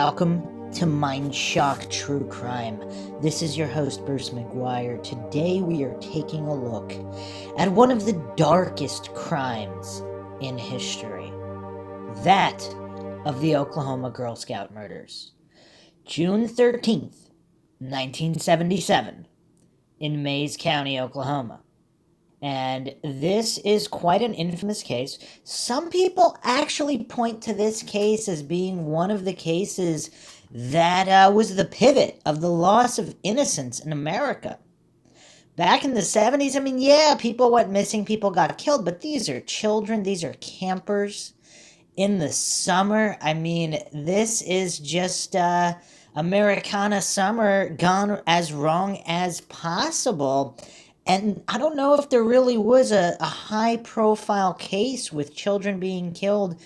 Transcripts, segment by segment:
Welcome to Mindshock True Crime. This is your host, Bruce McGuire. Today we are taking a look at one of the darkest crimes in history. That of the Oklahoma Girl Scout murders. June 13th, 1977, in Mayes County, Oklahoma. And this is quite an infamous case. Some people actually point to this case as being one of the cases that was the pivot of the loss of innocence in America. Back in the 70s, people went missing, people got killed, but these are children, these are campers in the summer. This is just Americana summer gone as wrong as possible. And I don't know if there really was a high-profile case with children being killed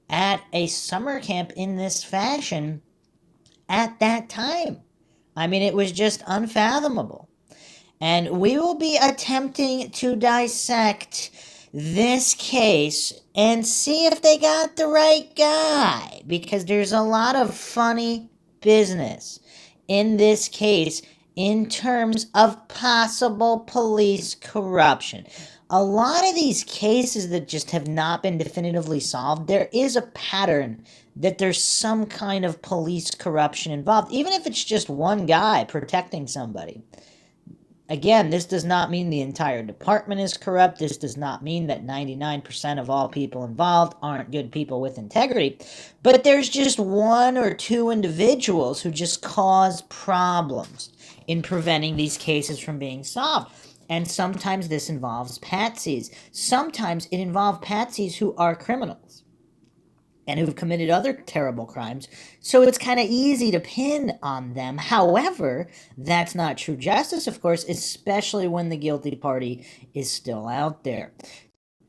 at a summer camp in this fashion at that time. It was just unfathomable. And we will be attempting to dissect this case and see if they got the right guy, because there's a lot of funny business in this case in terms of possible police corruption. A lot of these cases that just have not been definitively solved, there is a pattern that there's some kind of police corruption involved, even if it's just one guy protecting somebody. Again, this does not mean the entire department is corrupt. This does not mean that 99% of all people involved aren't good people with integrity. But there's just one or two individuals who just cause problems in preventing these cases from being solved. And sometimes this involves patsies. Sometimes it involves patsies who are criminals and who've committed other terrible crimes, so it's kind of easy to pin on them. However, that's not true justice, of course, especially when the guilty party is still out there.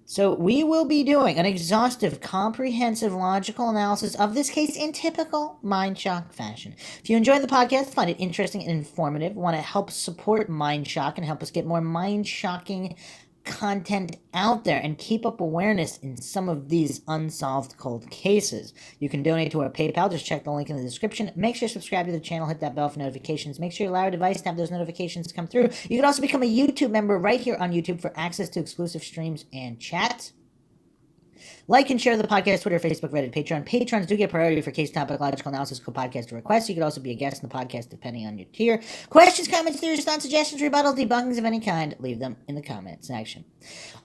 So we will be doing an exhaustive, comprehensive, logical analysis of this case in typical Mindshock fashion. If you enjoy the podcast, find it interesting and informative, want to help support Mindshock and help us get more mind-shocking content out there and keep up awareness in some of these unsolved cold cases, you can donate to our PayPal. Just check the link in the description. Make sure to subscribe to the channel, hit that bell for notifications. Make sure you allow your device to have those notifications come through. You can also become a YouTube member right here on YouTube for access to exclusive streams and chats. Like and share the podcast, Twitter, Facebook, Reddit, Patreon. Patrons do get priority for case topic, logical analysis, co-podcast requests. You could also be a guest in the podcast depending on your tier. Questions, comments, theories, thoughts, suggestions, rebuttals, debunkings of any kind, leave them in the comment section.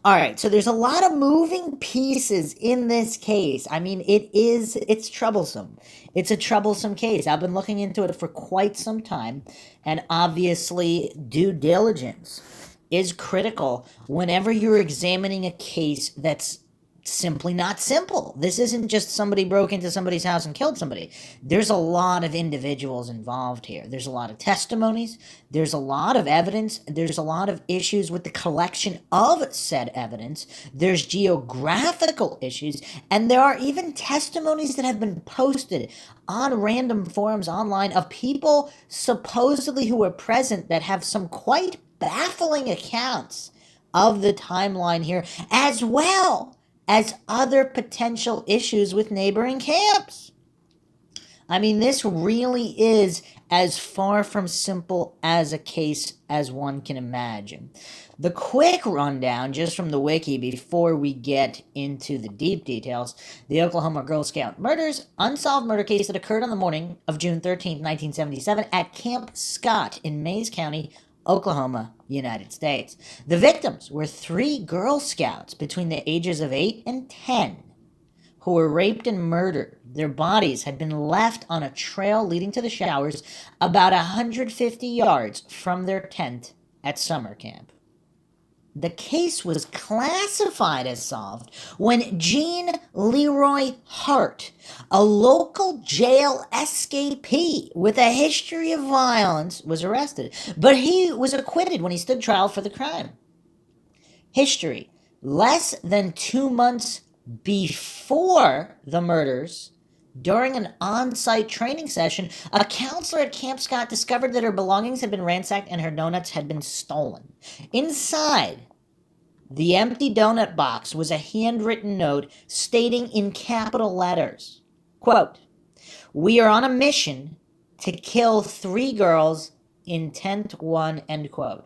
All right, so there's a lot of moving pieces in this case. It's troublesome. It's a troublesome case. I've been looking into it for quite some time, and obviously due diligence is critical whenever you're examining a case that's simply not simple. This isn't just somebody broke into somebody's house and killed somebody. There's a lot of individuals involved here. There's a lot of testimonies. There's a lot of evidence. There's a lot of issues with the collection of said evidence. There's geographical issues. And there are even testimonies that have been posted on random forums online of people supposedly who were present that have some quite baffling accounts of the timeline here, as well as other potential issues with neighboring camps. This really is as far from simple as a case as one can imagine. The quick rundown, just from the wiki before we get into the deep details: the Oklahoma Girl Scout murders, unsolved murder case that occurred on the morning of June 13, 1977 at Camp Scott in Mayes County, Oklahoma, United States. The victims were 3 Girl Scouts between the ages of 8 and 10 who were raped and murdered. Their bodies had been left on a trail leading to the showers about 150 yards from their tent at summer camp. The case was classified as solved when Gene Leroy Hart, a local jail escapee with a history of violence, was arrested. But he was acquitted when he stood trial for the crime. History: less than 2 months before the murders, during an on-site training session, a counselor at Camp Scott discovered that her belongings had been ransacked and her donuts had been stolen. Inside the empty donut box was a handwritten note stating in capital letters, quote, We are on a mission to kill 3 girls, intent 1, end quote.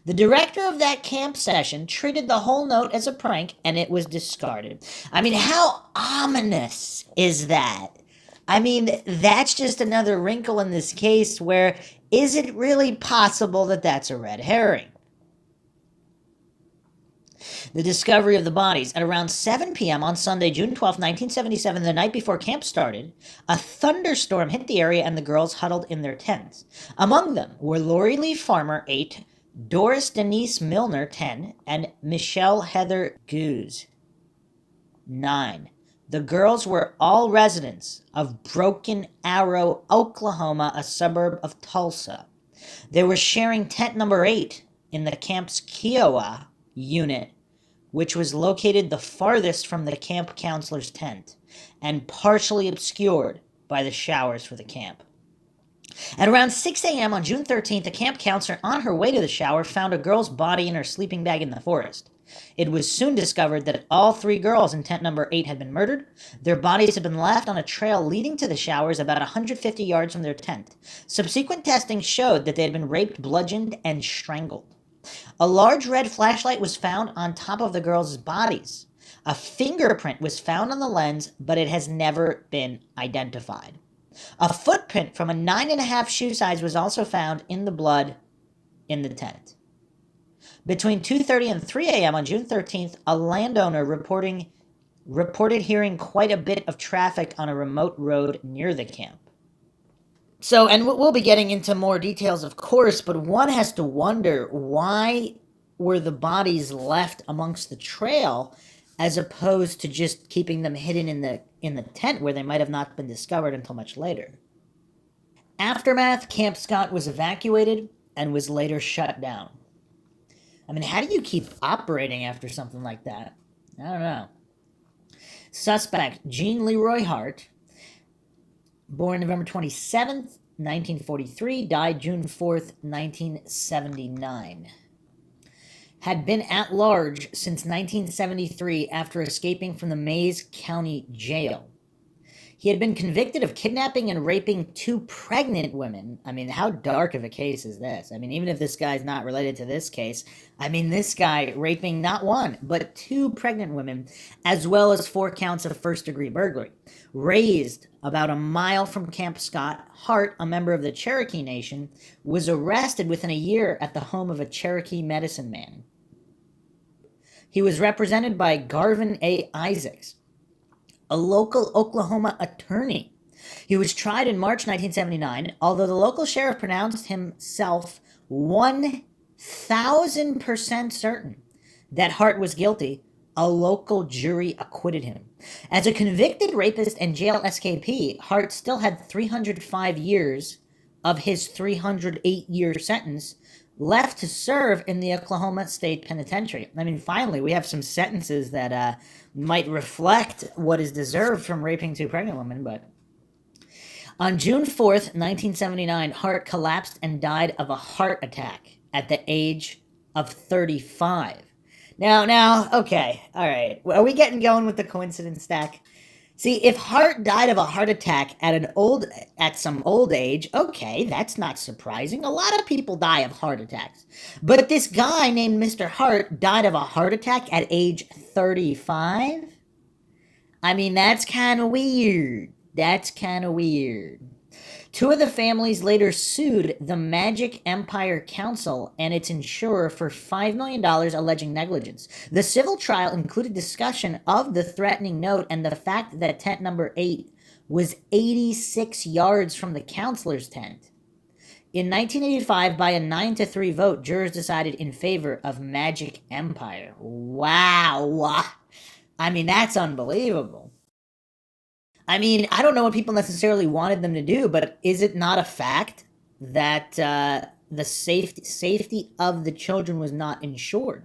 The director of that camp session treated the whole note as a prank, and it was discarded. I mean, how ominous is that? I mean, that's just another wrinkle in this case where is it really possible that that's a red herring? The discovery of the bodies at around 7 p.m. on Sunday, June 12, 1977, the night before camp started, a thunderstorm hit the area and the girls huddled in their tents. Among them were Lori Lee Farmer, 8, Doris Denise Milner, 10, and Michele Heather Guse, 9. The girls were all residents of Broken Arrow, Oklahoma, a suburb of Tulsa. They were sharing tent number 8 in the camp's Kiowa unit, which was located the farthest from the camp counselor's tent and partially obscured by the showers for the camp. At around 6 a.m. on June 13th, a camp counselor on her way to the shower found a girl's body in her sleeping bag in the forest. It was soon discovered that all 3 girls in tent number 8 had been murdered. Their bodies had been left on a trail leading to the showers about 150 yards from their tent. Subsequent testing showed that they had been raped, bludgeoned, and strangled. A large red flashlight was found on top of the girls' bodies. A fingerprint was found on the lens, but it has never been identified. A footprint from a 9.5 shoe size was also found in the blood in the tent. Between 2:30 and 3 a.m. on June 13th, a landowner reported hearing quite a bit of traffic on a remote road near the camp. So, and we'll be getting into more details, of course, but one has to wonder, why were the bodies left amongst the trail as opposed to just keeping them hidden in the tent where they might have not been discovered until much later? Aftermath, Camp Scott was evacuated and was later shut down. I mean, how do you keep operating after something like that? I don't know. Suspect, Gene Leroy Hart, born November 27th, 1943, died June 4th, 1979. Had been at large since 1973 after escaping from the Mays County Jail. He had been convicted of kidnapping and raping 2 pregnant women. I mean, how dark of a case is this? I mean, even if this guy's not related to this case, I mean, this guy raping not 1, but 2 pregnant women, as well as 4 counts of first-degree burglary. Raised about a mile from Camp Scott, Hart, a member of the Cherokee Nation, was arrested within a year at the home of a Cherokee medicine man. He was represented by Garvin A. Isaacs, a local Oklahoma attorney. He was tried in March 1979, although the local sheriff pronounced himself 1,000% certain that Hart was guilty. A local jury acquitted him. As a convicted rapist and jail escapee, Hart still had 305 years of his 308-year sentence left to serve in the Oklahoma State Penitentiary. I mean, finally, we have some sentences that might reflect what is deserved from raping 2 pregnant women, but... On June 4th, 1979, Hart collapsed and died of a heart attack at the age of 35. Now, okay, all right. Are we getting going with the coincidence stack? See, if Hart died of a heart attack at some old age, okay, that's not surprising. A lot of people die of heart attacks. But this guy named Mr. Hart died of a heart attack at age 35? I mean, that's kind of weird. That's kind of weird. 2 of the families later sued the Magic Empire Council and its insurer for $5 million alleging negligence. The civil trial included discussion of the threatening note and the fact that tent number 8 was 86 yards from the counselor's tent. In 1985, by a 9-3 vote, jurors decided in favor of Magic Empire. Wow. I mean, that's unbelievable. I mean, I don't know what people necessarily wanted them to do, but is it not a fact that the safety of the children was not insured?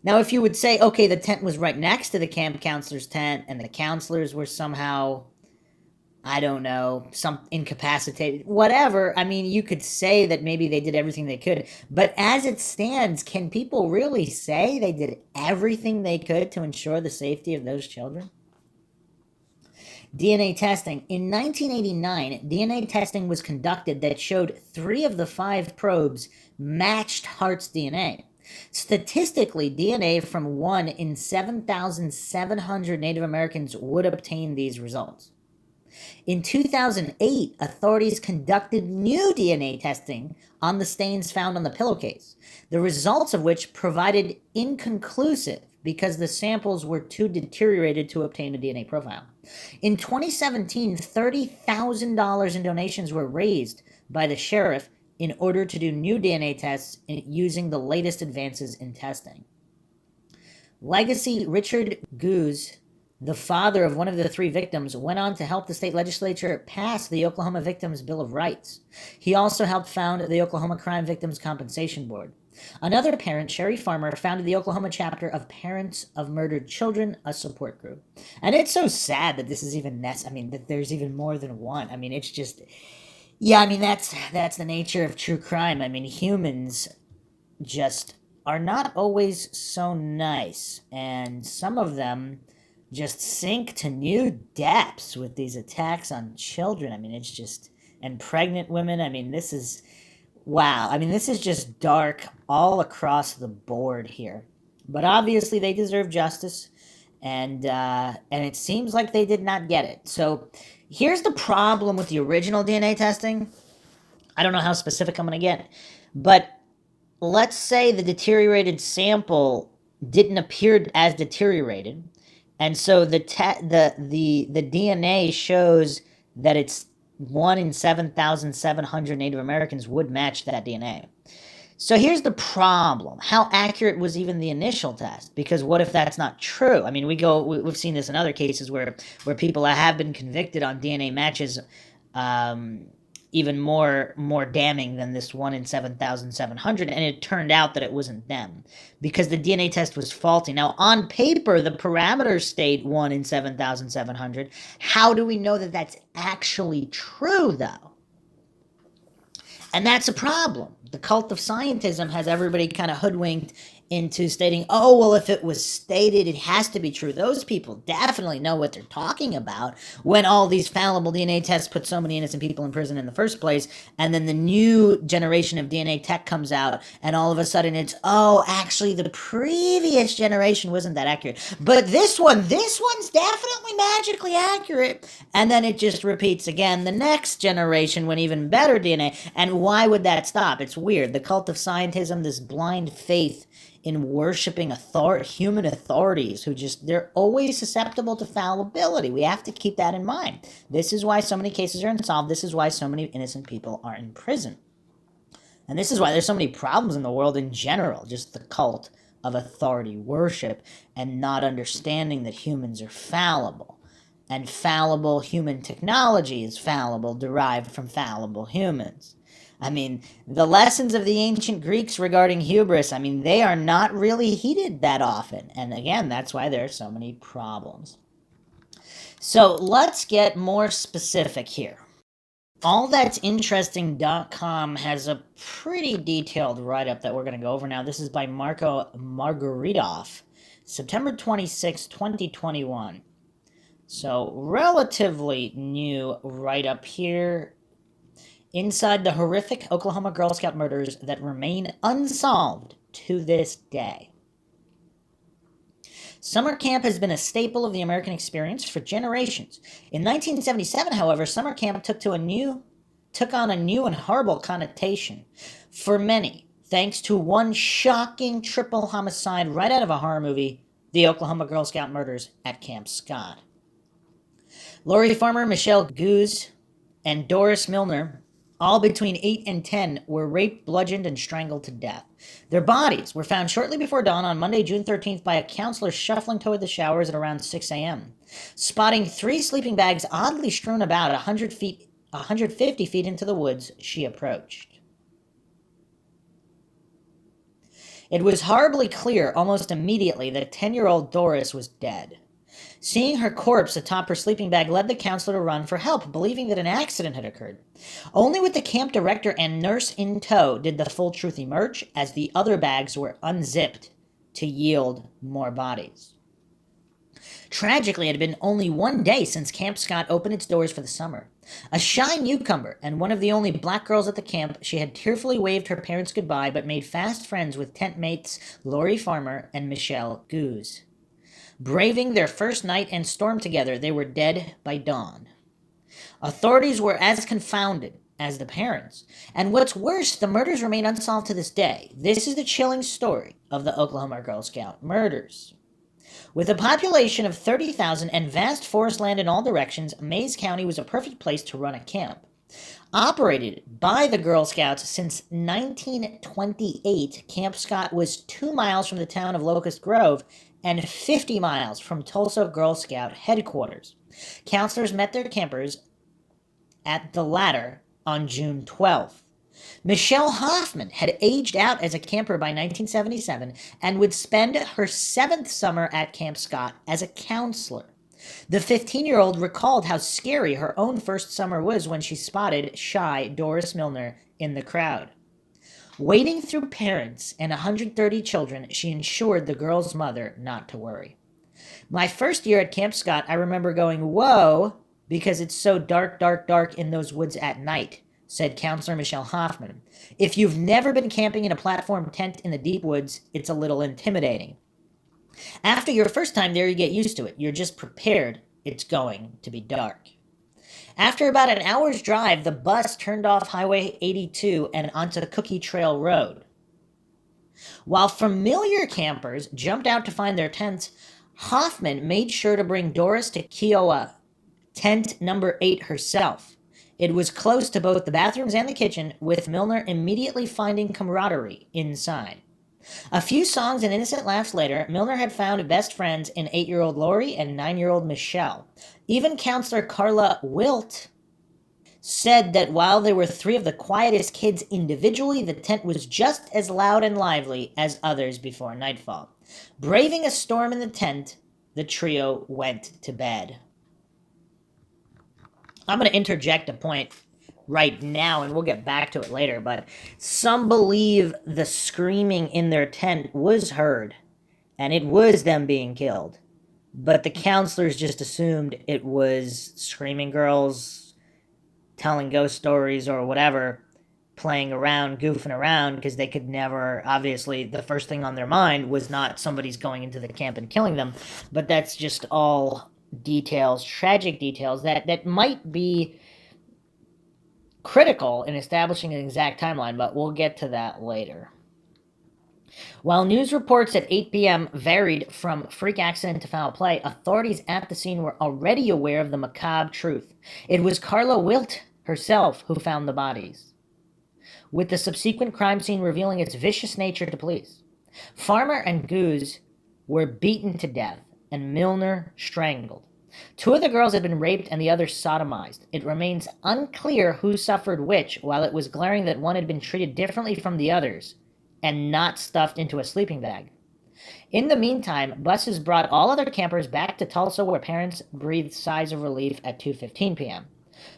Now, if you would say, okay, the tent was right next to the camp counselor's tent, and the counselors were somehow, I don't know, some incapacitated, whatever, I mean, you could say that maybe they did everything they could. But as it stands, can people really say they did everything they could to ensure the safety of those children? DNA testing. In 1989, DNA testing was conducted that showed 3 of the 5 probes matched Hart's DNA. Statistically, DNA from 1 in 7,700 Native Americans would obtain these results. In 2008, authorities conducted new DNA testing on the stains found on the pillowcase, the results of which provided inconclusive because the samples were too deteriorated to obtain a DNA profile. In 2017, $30,000 in donations were raised by the sheriff in order to do new DNA tests using the latest advances in testing. Legacy Richard Guse, the father of one of the 3 victims, went on to help the state legislature pass the Oklahoma Victims' Bill of Rights. He also helped found the Oklahoma Crime Victims Compensation Board. Another parent, Sherry Farmer, founded the Oklahoma chapter of Parents of Murdered Children, a support group. And it's so sad that this is even that there's even more than one. It's just, that's the nature of true crime. Humans just are not always so nice, and some of them just sink to new depths with these attacks on children. It's just, and pregnant women. This is, wow. This is just dark all across the board here. But obviously they deserve justice, and it seems like they did not get it. So here's the problem with the original DNA testing. I don't know how specific I'm going to get, but let's say the deteriorated sample didn't appear as deteriorated, and so the DNA shows that it's 1 in 7,700 Native Americans would match that DNA. So here's the problem. How accurate was even the initial test? Because what if that's not true? We've seen this in other cases where people have been convicted on DNA matches, even more damning than this 1 in 7,700, and it turned out that it wasn't them because the DNA test was faulty. Now, on paper, the parameters state 1 in 7,700. How do we know that that's actually true, though? And that's a problem. The cult of scientism has everybody kind of hoodwinked into stating, oh, well, if it was stated, it has to be true. Those people definitely know what they're talking about when all these fallible DNA tests put so many innocent people in prison in the first place, and then the new generation of DNA tech comes out, and all of a sudden it's, oh, actually the previous generation wasn't that accurate. But this one's definitely magically accurate. And then it just repeats again. The next generation went even better DNA. And why would that stop? It's weird. The cult of scientism, this blind faith in worshiping human authorities they're always susceptible to fallibility. We have to keep that in mind. This is why so many cases are unsolved. This is why so many innocent people are in prison. And this is why there's so many problems in the world in general, just the cult of authority worship and not understanding that humans are fallible. And fallible human technology is fallible, derived from fallible humans. The lessons of the ancient Greeks regarding hubris, they are not really heeded that often. And again, that's why there are so many problems. So let's get more specific here. AllThat'sInteresting.com has a pretty detailed write-up that we're going to go over now. This is by Marco Margaritoff, September 26, 2021. So relatively new write-up here. Inside the horrific Oklahoma Girl Scout murders that remain unsolved to this day. Summer camp has been a staple of the American experience for generations. In 1977, however, summer camp took on a new and horrible connotation for many, thanks to one shocking triple homicide right out of a horror movie, the Oklahoma Girl Scout murders at Camp Scott. Lori Farmer, Michele Guse, and Doris Milner, all between 8 and 10, were raped, bludgeoned, and strangled to death. Their bodies were found shortly before dawn on Monday, June 13th, by a counselor shuffling toward the showers at around 6 a.m. Spotting 3 sleeping bags oddly strewn about 150 feet into the woods, she approached. It was horribly clear almost immediately that 10-year-old Doris was dead. Seeing her corpse atop her sleeping bag led the counselor to run for help, believing that an accident had occurred. Only with the camp director and nurse in tow did the full truth emerge, as the other bags were unzipped to yield more bodies. Tragically, it had been only one day since Camp Scott opened its doors for the summer. A shy newcomer and one of the only black girls at the camp, she had tearfully waved her parents goodbye but made fast friends with tent mates Lori Farmer and Michele Guse. Braving their first night and storm together, they were dead by dawn. Authorities were as confounded as the parents. And what's worse, the murders remain unsolved to this day. This is the chilling story of the Oklahoma Girl Scout murders. With a population of 30,000 and vast forest land in all directions, Mays County was a perfect place to run a camp. Operated by the Girl Scouts since 1928, Camp Scott was 2 miles from the town of Locust Grove and 50 miles from Tulsa Girl Scout headquarters. Counselors met their campers at the latter on June 12th. Michele Hoffman had aged out as a camper by 1977 and would spend her 7th summer at Camp Scott as a counselor. The 15-year-old recalled how scary her own first summer was when she spotted shy Doris Milner in the crowd. Wading through parents and 130 children, she ensured the girl's mother not to worry. My first year at Camp Scott, I remember going, whoa, because it's so dark, dark, dark in those woods at night, said counselor Michele Hoffman. If you've never been camping in a platform tent in the deep woods, it's a little intimidating. After your first time there, you get used to it. You're just prepared it's going to be dark. After about an hour's drive, the bus turned off Highway 82 and onto Cookie Trail Road. While familiar campers jumped out to find their tents, Hoffman made sure to bring Doris to Kiowa, tent number 8 herself. It was close to both the bathrooms and the kitchen, with Milner immediately finding camaraderie inside. A few songs and innocent laughs later, Milner had found best friends in 8-year-old Lori and 9-year-old Michele. Even counselor Carla Wilt said that while they were 3 of the quietest kids individually, the tent was just as loud and lively as others before nightfall. Braving a storm in the tent, the trio went to bed. I'm going to interject a point right now, and we'll get back to it later, but some believe the screaming in their tent was heard, and it was them being killed. But the counselors just assumed it was screaming girls telling ghost stories or whatever, playing around, goofing around, because they could never, obviously, the first thing on their mind was not somebody's going into the camp and killing them, but that's just all details, tragic details, that might be critical in establishing an exact timeline, but we'll get to that later. While news reports at 8 p.m. varied from freak accident to foul play, authorities at the scene were already aware of the macabre truth. It was Carla Wilt herself who found the bodies, with the subsequent crime scene revealing its vicious nature to police. Farmer and Guse were beaten to death, and Milner strangled. 2 of the girls had been raped and the other sodomized. It remains unclear who suffered which, while it was glaring that one had been treated differently from the others and not stuffed into a sleeping bag. In the meantime, buses brought all other campers back to Tulsa, where parents breathed sighs of relief at 2:15 p.m.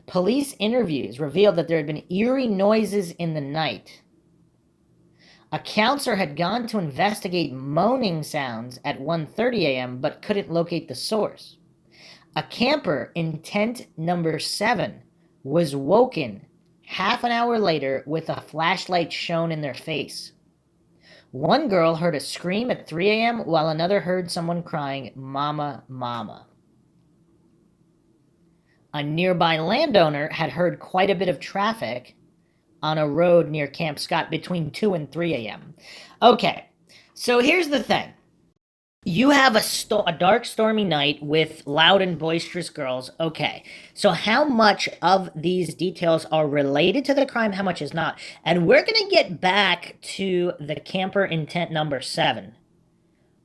Police interviews revealed that there had been eerie noises in the night. A counselor had gone to investigate moaning sounds at 1:30 a.m. but couldn't locate the source. A camper in tent number 7 was woken half an hour later with a flashlight shone in their face. One girl heard a scream at 3 a.m. while another heard someone crying, "Mama, Mama." A nearby landowner had heard quite a bit of traffic on a road near Camp Scott between 2 and 3 a.m. Okay, so here's the thing. You have a dark, stormy night with loud and boisterous girls. Okay, so how much of these details are related to the crime, how much is not? And we're going to get back to the camper in tent number 7,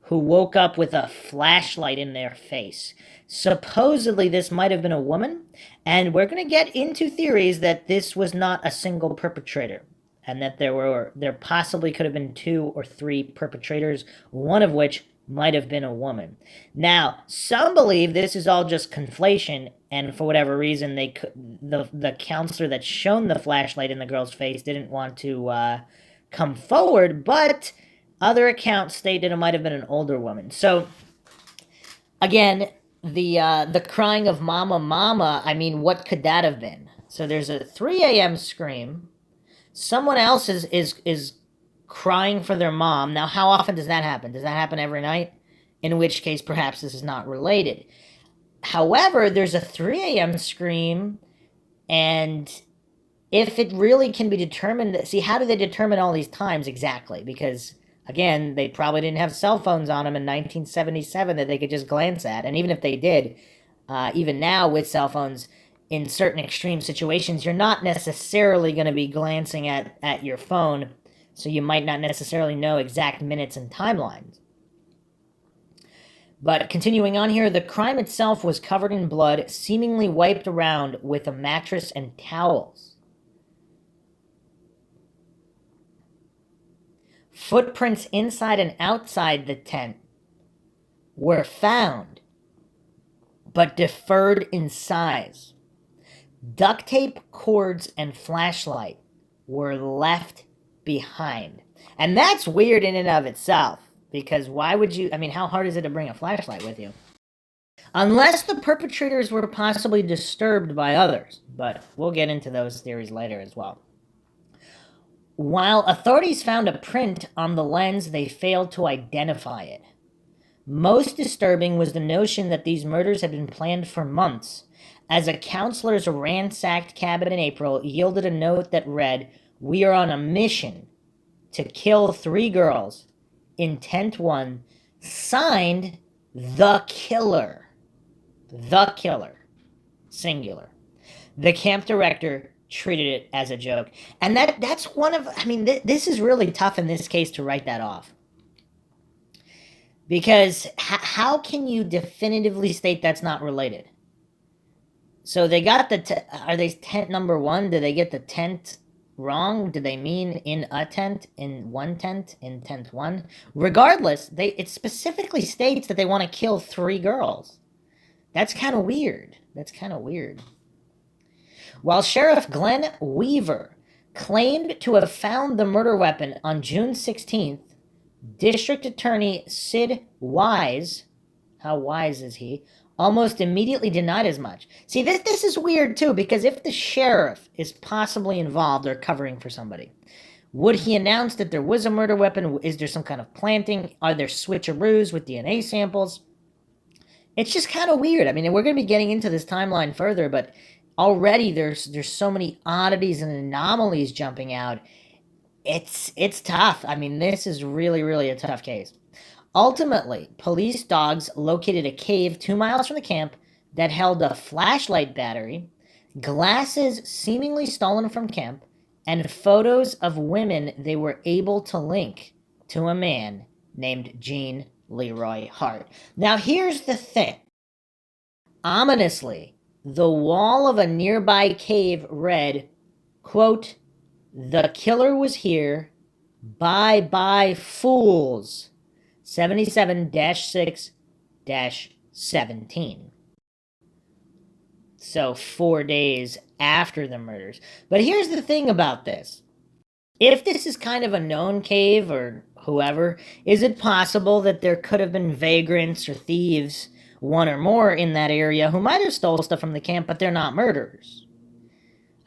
who woke up with a flashlight in their face. Supposedly, this might have been a woman, and we're going to get into theories that this was not a single perpetrator, and that there possibly could have been 2 or 3 perpetrators, one of which might have been a woman. Now, some believe this is all just conflation, and for whatever reason, the counselor that shone the flashlight in the girl's face didn't want to come forward, but other accounts state that it might have been an older woman. So, Again, the crying of mama, mama, I mean, what could that have been? So there's a 3 a.m. scream. Someone else is crying for their mom. Now, how often does that happen? Does that happen every night? In which case, perhaps this is not related. However, there's a 3 a.m. scream, and if it really can be determined, see, how do they determine all these times exactly? Because, again, they probably didn't have cell phones on them in 1977 that they could just glance at. And even if they did, even now with cell phones, in certain extreme situations, you're not necessarily going to be glancing at your phone, so you might not necessarily know exact minutes and timelines. But continuing on here, the crime itself was covered in blood, seemingly wiped around with a mattress and towels. Footprints inside and outside the tent were found, but differed in size. Duct tape, cords, and flashlight were left behind. And that's weird in and of itself, because why would you, I mean, how hard is it to bring a flashlight with you? Unless the perpetrators were possibly disturbed by others, but we'll get into those theories later as well. While authorities found a print on the lens, they failed to identify it. Most disturbing was the notion that these murders had been planned for months, as a counselor's ransacked cabin in April yielded a note that read, "We are on a mission to kill 3 girls in tent 1, signed the killer." The killer. Singular. The camp director treated it as a joke. And that's one of, I mean, this is really tough in this case to write that off. Because how can you definitively state that's not related? So they got are they tent number 1? Did they get the tent wrong? Did they mean in a tent, in one tent, in tent 1? Regardless, it specifically states that they want to kill 3 girls. That's kind of weird. That's kind of weird. While Sheriff Glenn Weaver claimed to have found the murder weapon on June 16th, District Attorney Sid Wise, how wise is he, almost immediately denied as much. See, this is weird too, because if the sheriff is possibly involved or covering for somebody, would he announce that there was a murder weapon? Is there some kind of planting? Are there switcheroos with DNA samples? It's just kind of weird. I mean, we're going to be getting into this timeline further, but already there's so many oddities and anomalies jumping out. It's tough. I mean, this is really, really a tough case. Ultimately, police dogs located a cave 2 miles from the camp that held a flashlight battery, glasses seemingly stolen from camp, and photos of women they were able to link to a man named Jean Leroy Hart. Now, here's the thing. Ominously, the wall of a nearby cave read, quote, "The killer was here. Bye bye, fools. 77-6-17. So 4 days after the murders. But here's the thing about this. If this is kind of a known cave or whoever, is it possible that there could have been vagrants or thieves, 1 or more in that area, who might have stole stuff from the camp, but they're not murderers?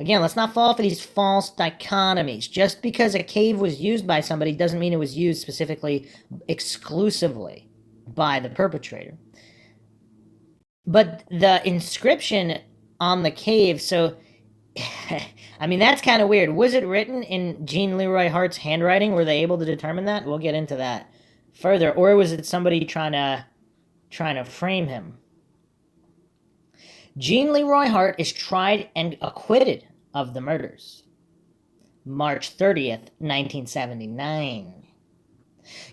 Again, let's not fall for these false dichotomies. Just because a cave was used by somebody doesn't mean it was used specifically, exclusively by the perpetrator. But the inscription on the cave, so, I mean, that's kind of weird. Was it written in Jean Leroy Hart's handwriting? Were they able to determine that? We'll get into that further. Or was it somebody trying to frame him? Jean Leroy Hart is tried and acquitted of the murders. March 30th, 1979.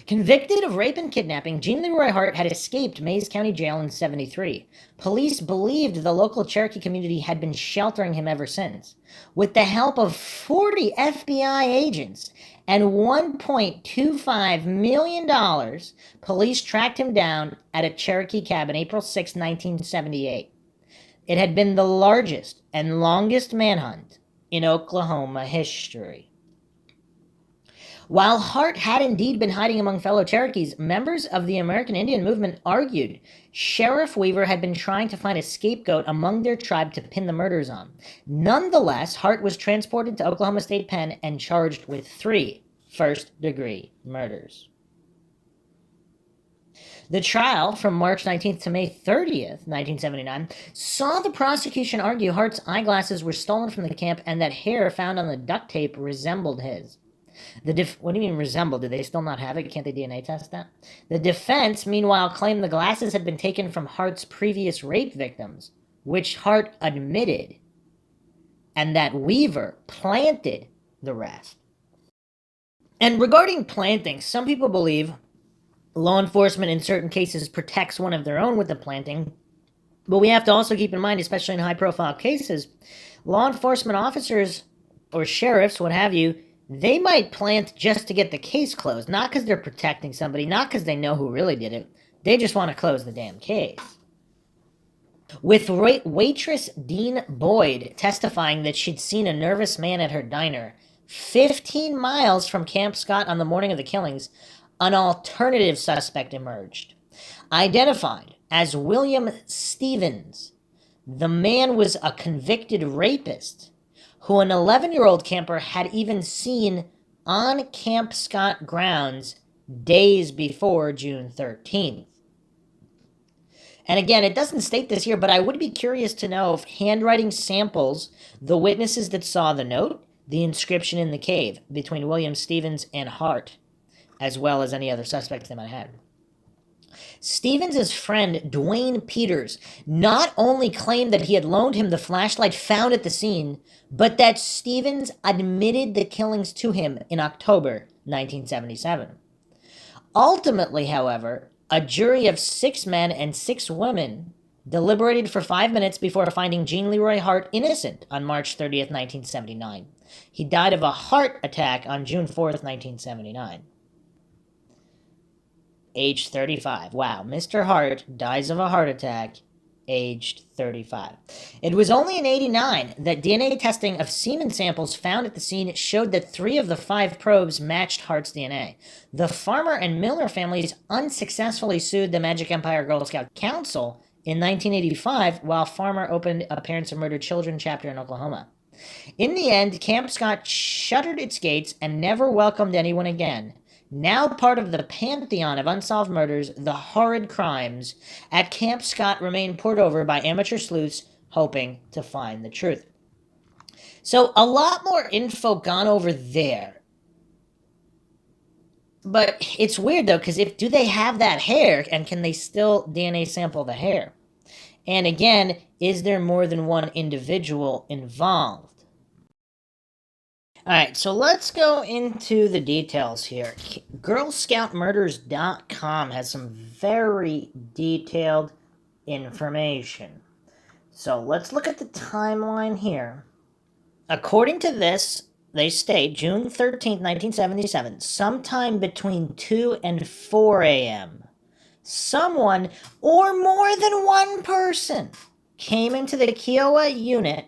Convicted of rape and kidnapping, Gene Leroy Hart had escaped Mays County Jail in 1973. Police believed the local Cherokee community had been sheltering him ever since. With the help of 40 FBI agents and $1.25 million, police tracked him down at a Cherokee cabin April 6, 1978. It had been the largest and longest manhunt in Oklahoma history. While Hart had indeed been hiding among fellow Cherokees, members of the American Indian movement argued Sheriff Weaver had been trying to find a scapegoat among their tribe to pin the murders on. Nonetheless, Hart was transported to Oklahoma State Pen and charged with 3 first-degree murders. The trial, from March 19th to May 30th, 1979, saw the prosecution argue Hart's eyeglasses were stolen from the camp and that hair found on the duct tape resembled his. What do you mean resembled? Do they still not have it? Can't they DNA test that? The defense, meanwhile, claimed the glasses had been taken from Hart's previous rape victims, which Hart admitted, and that Weaver planted the rest. And regarding planting, some people believe law enforcement in certain cases protects one of their own with the planting, but we have to also keep in mind, especially in high-profile cases, law enforcement officers or sheriffs, what have you, they might plant just to get the case closed, not because they're protecting somebody, not because they know who really did it. They just want to close the damn case. With waitress Dean Boyd testifying that she'd seen a nervous man at her diner 15 miles from Camp Scott on the morning of the killings, an alternative suspect emerged. Identified as William Stevens, the man was a convicted rapist who an 11-year-old camper had even seen on Camp Scott grounds days before June 13th. And again, it doesn't state this here, but I would be curious to know if handwriting samples the witnesses that saw the note, the inscription in the cave between William Stevens and Hart, as well as any other suspects they might have had. Stevens' friend, Dwayne Peters, not only claimed that he had loaned him the flashlight found at the scene, but that Stevens admitted the killings to him in October 1977. Ultimately, however, a jury of 6 men and 6 women deliberated for 5 minutes before finding Jean Leroy Hart innocent on March 30th, 1979. He died of a heart attack on June 4th, 1979. Age 35. Wow, Mr. Hart dies of a heart attack, aged 35. It was only in '89 that DNA testing of semen samples found at the scene showed that 3 of the 5 probes matched Hart's DNA. The Farmer and Milner families unsuccessfully sued the Magic Empire Girl Scout Council in 1985, while Farmer opened a Parents of Murdered Children chapter in Oklahoma. In the end, Camp Scott shuttered its gates and never welcomed anyone again. Now part of the pantheon of unsolved murders, the horrid crimes at Camp Scott remain poured over by amateur sleuths hoping to find the truth. So a lot more info gone over there. But it's weird though, because do they have that hair, and can they still DNA sample the hair? And again, is there more than one individual involved? Alright, so let's go into the details here. GirlScoutMurders.com has some very detailed information. So let's look at the timeline here. According to this, they state June 13th, 1977, sometime between 2 and 4 a.m., someone or more than one person came into the Kiowa unit,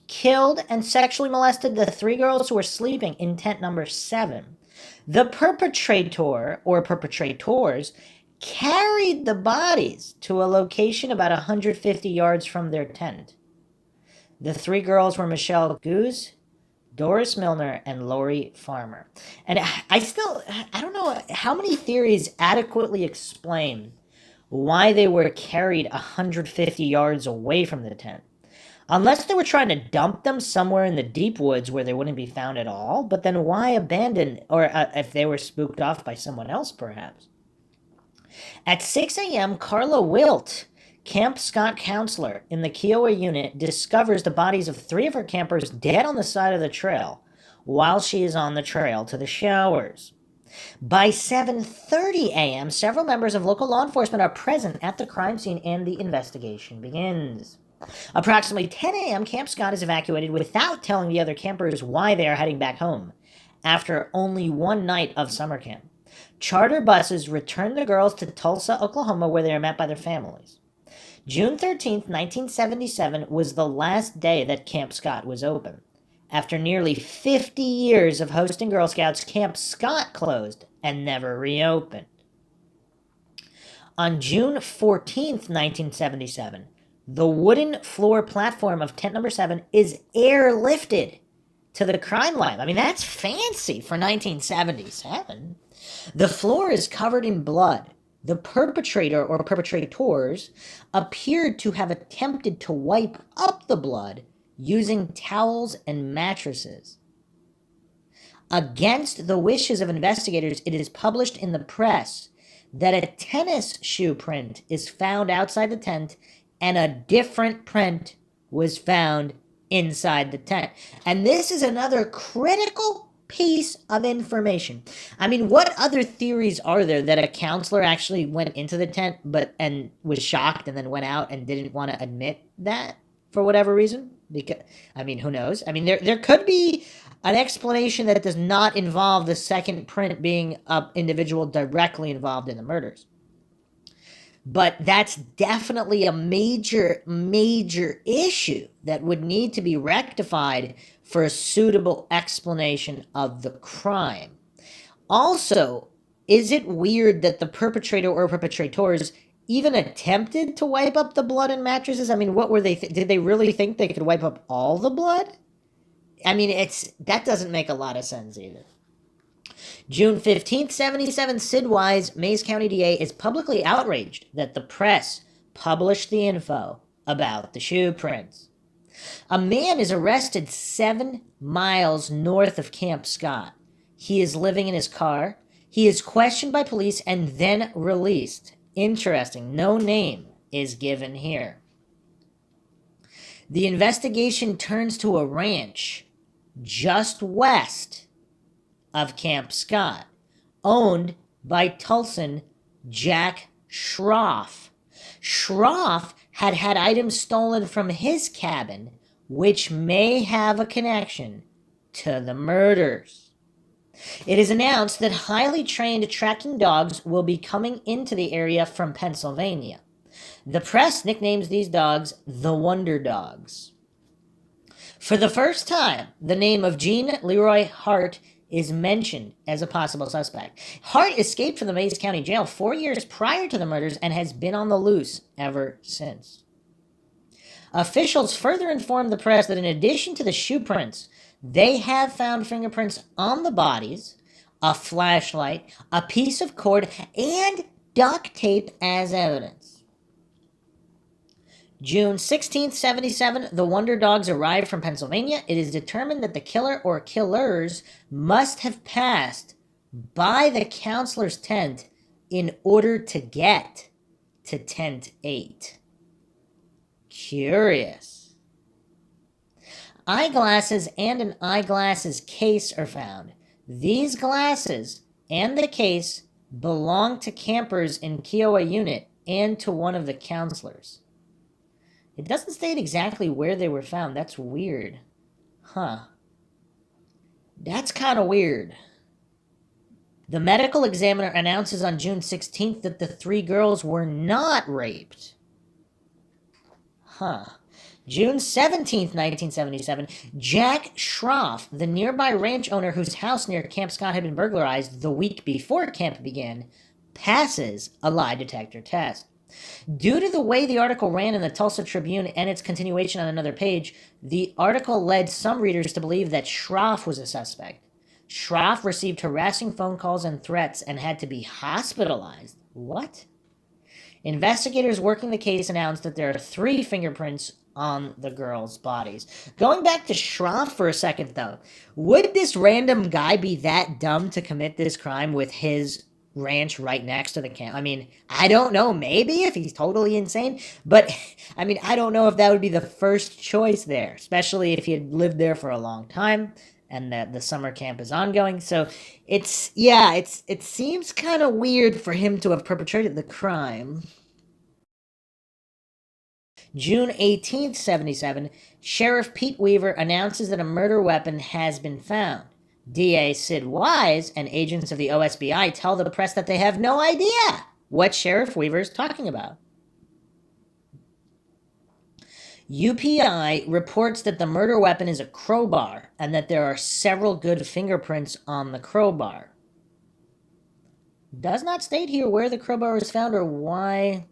killed and sexually molested the 3 girls who were sleeping in tent number 7. The perpetrator or perpetrators carried the bodies to a location about 150 yards from their tent. The 3 girls were Michele Guse, Doris Milner, and Lori Farmer. And I don't know how many theories adequately explain why they were carried 150 yards away from the tent. Unless they were trying to dump them somewhere in the deep woods where they wouldn't be found at all, but then why abandon, or if they were spooked off by someone else, perhaps. At 6 a.m., Carla Wilt, Camp Scott counselor in the Kiowa unit, discovers the bodies of 3 of her campers dead on the side of the trail while she is on the trail to the showers. By 7:30 a.m., several members of local law enforcement are present at the crime scene and the investigation begins. Approximately 10 a.m., Camp Scott is evacuated without telling the other campers why they are heading back home after only one night of summer camp. Charter buses return the girls to Tulsa, Oklahoma, where they are met by their families. June 13th, 1977 was the last day that Camp Scott was open. After nearly 50 years of hosting Girl Scouts, Camp Scott closed and never reopened. On June 14th, 1977, the wooden floor platform of tent number 7 is airlifted to the crime lab. I mean, that's fancy for 1977. The floor is covered in blood. The perpetrator or perpetrators appeared to have attempted to wipe up the blood using towels and mattresses. Against the wishes of investigators, it is published in the press that a tennis shoe print is found outside the tent and a different print was found inside the tent. And this is another critical piece of information. I mean, what other theories are there that a counselor actually went into the tent and was shocked and then went out and didn't want to admit that for whatever reason? Because, I mean, who knows? I mean, there could be an explanation that does not involve the second print being an individual directly involved in the murders. But that's definitely a major, major issue that would need to be rectified for a suitable explanation of the crime. Also, is it weird that the perpetrator or perpetrators even attempted to wipe up the blood and mattresses? I mean, what were they? Did they really think they could wipe up all the blood? I mean, that doesn't make a lot of sense either. June 15th, 77, Sid Wise, Mays County DA, is publicly outraged that the press published the info about the shoe prints. A man is arrested 7 miles north of Camp Scott. He is living in his car. He is questioned by police and then released. Interesting. No name is given here. The investigation turns to a ranch just west of Camp Scott, owned by Tulsan Jack Schroff. Schroff had had items stolen from his cabin, which may have a connection to the murders. It is announced that highly trained tracking dogs will be coming into the area from Pennsylvania. The press nicknames these dogs the Wonder Dogs. For the first time, the name of Jean Leroy Hart is mentioned as a possible suspect. Hart escaped from the Mays County Jail 4 years prior to the murders and has been on the loose ever since. Officials further informed the press that in addition to the shoe prints, they have found fingerprints on the bodies, a flashlight, a piece of cord, and duct tape as evidence. June 16th, 77, the Wonder Dogs arrived from Pennsylvania. It is determined that the killer or killers must have passed by the counselor's tent in order to get to tent 8. Curious. Eyeglasses and an eyeglasses case are found. These glasses and the case belong to campers in Kiowa unit and to one of the counselors. It doesn't state exactly where they were found. That's weird. Huh. That's kind of weird. The medical examiner announces on June 16th that the 3 girls were not raped. Huh. June 17th, 1977, Jack Schroff, the nearby ranch owner whose house near Camp Scott had been burglarized the week before camp began, passes a lie detector test. Due to the way the article ran in the Tulsa Tribune and its continuation on another page, the article led some readers to believe that Schroff was a suspect. Schroff received harassing phone calls and threats and had to be hospitalized. What? Investigators working the case announced that there are 3 fingerprints on the girls' bodies. Going back to Schroff for a second, though, would this random guy be that dumb to commit this crime with his ranch right next to the camp? I mean, I don't know, maybe if he's totally insane, but I mean, I don't know if that would be the first choice there, especially if he had lived there for a long time and that the summer camp is ongoing. So it seems kind of weird for him to have perpetrated the crime. June 18th, 77, Sheriff Pete Weaver announces that a murder weapon has been found. DA Sid Wise and agents of the OSBI tell the press that they have no idea what Sheriff Weaver is talking about. UPI reports that the murder weapon is a crowbar and that there are several good fingerprints on the crowbar. Does not state here where the crowbar was found or why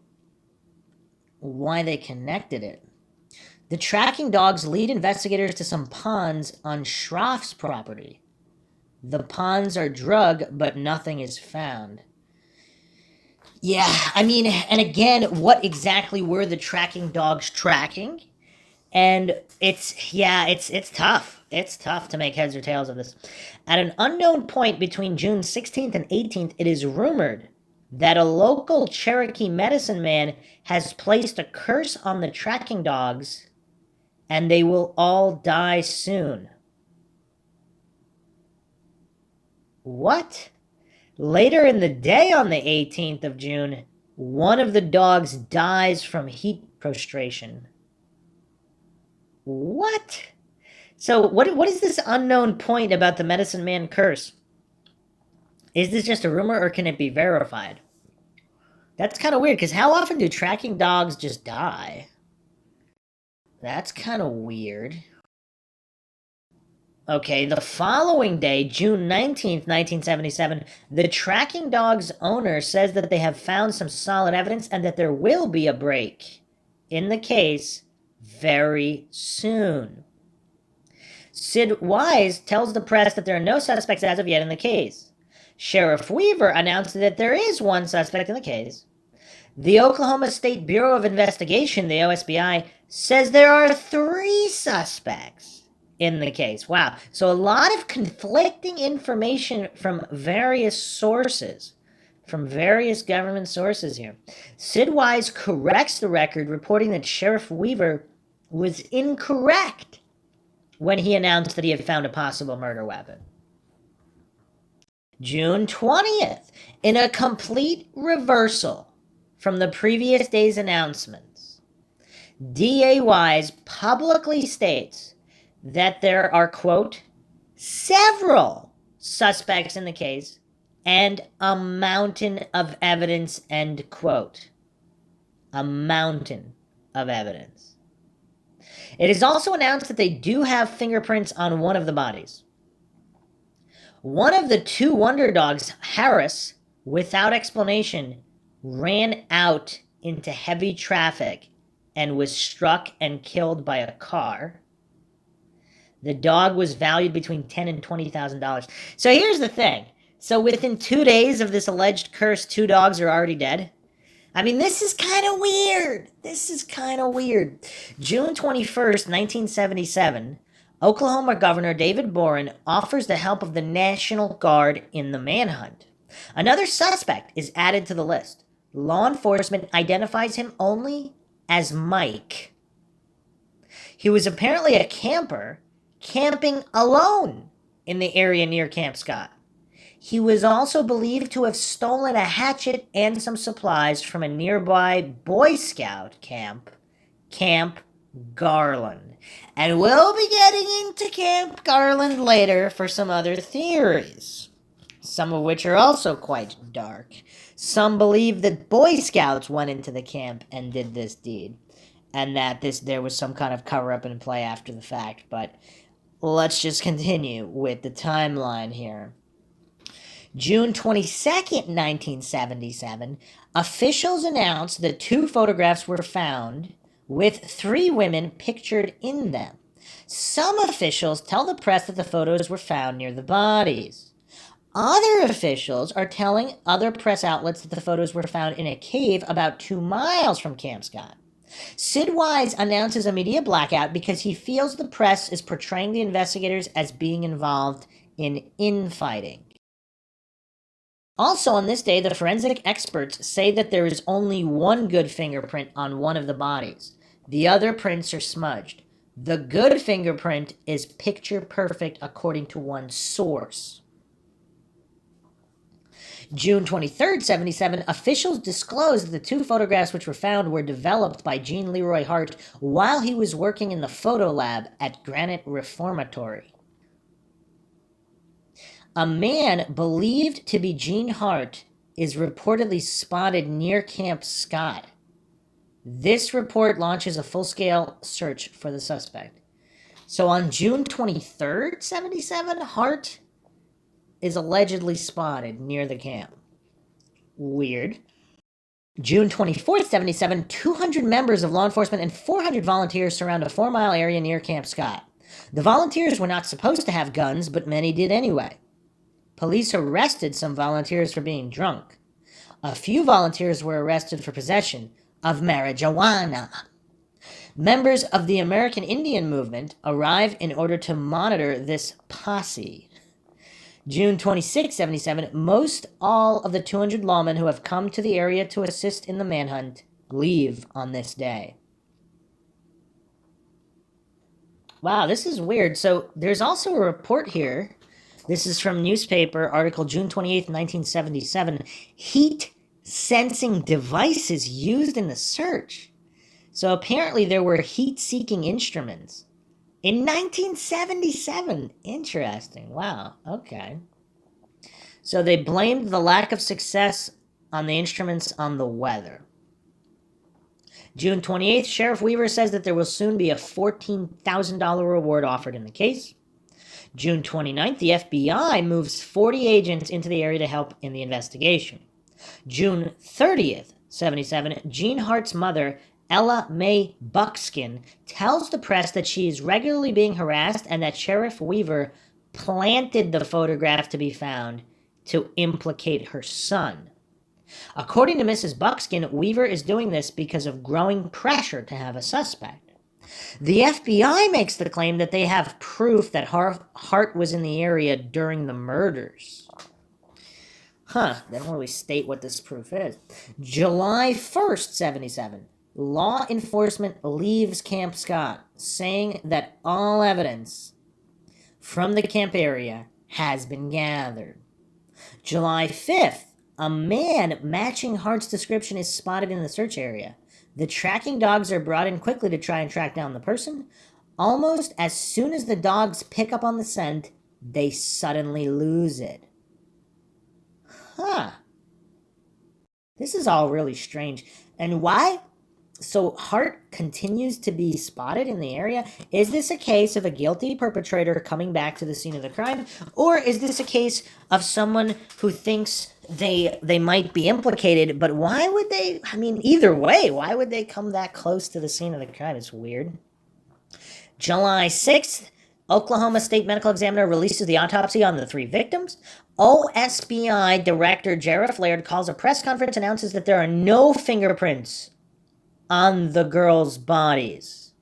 they connected it. The tracking dogs lead investigators to some ponds on Schroff's property. The ponds are drug, but nothing is found. Yeah, I mean, and again, what exactly were the tracking dogs tracking? And it's tough. It's tough to make heads or tails of this. At an unknown point between June 16th and 18th, it is rumored that a local Cherokee medicine man has placed a curse on the tracking dogs, and they will all die soon. What? Later in the day on the 18th of June, one of the dogs dies from heat prostration. What? So what is this unknown point about the medicine man curse? Is this just a rumor or can it be verified? That's kind of weird, because how often do tracking dogs just die? That's kind of weird. Okay, the following day, June 19th, 1977, the tracking dog's owner says that they have found some solid evidence and that there will be a break in the case very soon. Sid Wise tells the press that there are no suspects as of yet in the case. Sheriff Weaver announced that there is one suspect in the case. The Oklahoma State Bureau of Investigation, the OSBI, says there are 3 suspects in the case. Wow. So a lot of conflicting information from various sources, from various government sources here. Sid Wise corrects the record, reporting that Sheriff Weaver was incorrect when he announced that he had found a possible murder weapon. June 20th, in a complete reversal from the previous day's announcements, DA Wise publicly states that there are, quote, several suspects in the case and a mountain of evidence, end quote. A mountain of evidence. It is also announced that they do have fingerprints on one of the bodies. One of the 2 wonder dogs, Harris, without explanation, ran out into heavy traffic and was struck and killed by a car. The dog was valued between $10,000 and $20,000. So here's the thing. So within 2 days of this alleged curse, 2 dogs are already dead. I mean, this is kind of weird. June 21st, 1977, Oklahoma Governor David Boren offers the help of the National Guard in the manhunt. Another suspect is added to the list. Law enforcement identifies him only as Mike. He was apparently a camper, camping alone in the area near Camp Scott. He was also believed to have stolen a hatchet and some supplies from a nearby Boy Scout camp, Camp Garland. And we'll be getting into Camp Garland later for some other theories, some of which are also quite dark. Some believe that Boy Scouts went into the camp and did this deed, and that there was some kind of cover-up in play after the fact. But let's just continue with the timeline here. June 22nd, 1977, officials announced that 2 photographs were found with 3 women pictured in them. Some officials tell the press that the photos were found near the bodies. Other officials are telling other press outlets that the photos were found in a cave about 2 miles from Camp Scott. Sid Wise announces a media blackout because he feels the press is portraying the investigators as being involved in infighting. Also on this day, the forensic experts say that there is only 1 good fingerprint on one of the bodies. The other prints are smudged. The good fingerprint is picture perfect according to one source. June 23rd, 77, officials disclosed that the 2 photographs which were found were developed by Gene Leroy Hart while he was working in the photo lab at Granite Reformatory. A man believed to be Gene Hart is reportedly spotted near Camp Scott. This report launches a full-scale search for the suspect. So on June 23rd, 77, Hart is allegedly spotted near the camp. Weird. June 24th, 77, 200 members of law enforcement and 400 volunteers surround a 4-mile area near Camp Scott. The volunteers were not supposed to have guns, but many did anyway. Police arrested some volunteers for being drunk. A few volunteers were arrested for possession of marijuana. Members of the American Indian Movement arrived in order to monitor this posse. June 26, 77, most all of the 200 lawmen who have come to the area to assist in the manhunt leave on this day. Wow, this is weird. So there's also a report here. This is from newspaper article June 28, 1977. Heat sensing devices used in the search. So apparently there were heat-seeking instruments. In 1977. Interesting. Wow. Okay. So they blamed the lack of success on the instruments on the weather. June 28th, Sheriff Weaver says that there will soon be a $14,000 reward offered in the case. June 29th, the FBI moves 40 agents into the area to help in the investigation. June 30th, 77, Jean Hart's mother, Ella Mae Buckskin, tells the press that she is regularly being harassed and that Sheriff Weaver planted the photograph to be found to implicate her son. According to Mrs. Buckskin, Weaver is doing this because of growing pressure to have a suspect. The FBI makes the claim that they have proof that Hart was in the area during the murders. They don't really state what this proof is. July 1st, 77. Law enforcement leaves Camp Scott, saying that all evidence from the camp area has been gathered. July 5th, a man matching Hart's description is spotted in the search area. The tracking dogs are brought in quickly to try and track down the person. Almost as soon as the dogs pick up on the scent, they suddenly lose it. This is all really strange. And why? So Hart continues to be spotted in the area. Is this a case of a guilty perpetrator coming back to the scene of the crime? Or is this a case of someone who thinks they might be implicated, but why would they, either way, why would they come that close to the scene of the crime? It's weird. July 6th, Oklahoma State Medical Examiner releases the autopsy on the 3 victims. OSBI Director Sheriff Laird calls a press conference, announces that there are no fingerprints on the girls' bodies.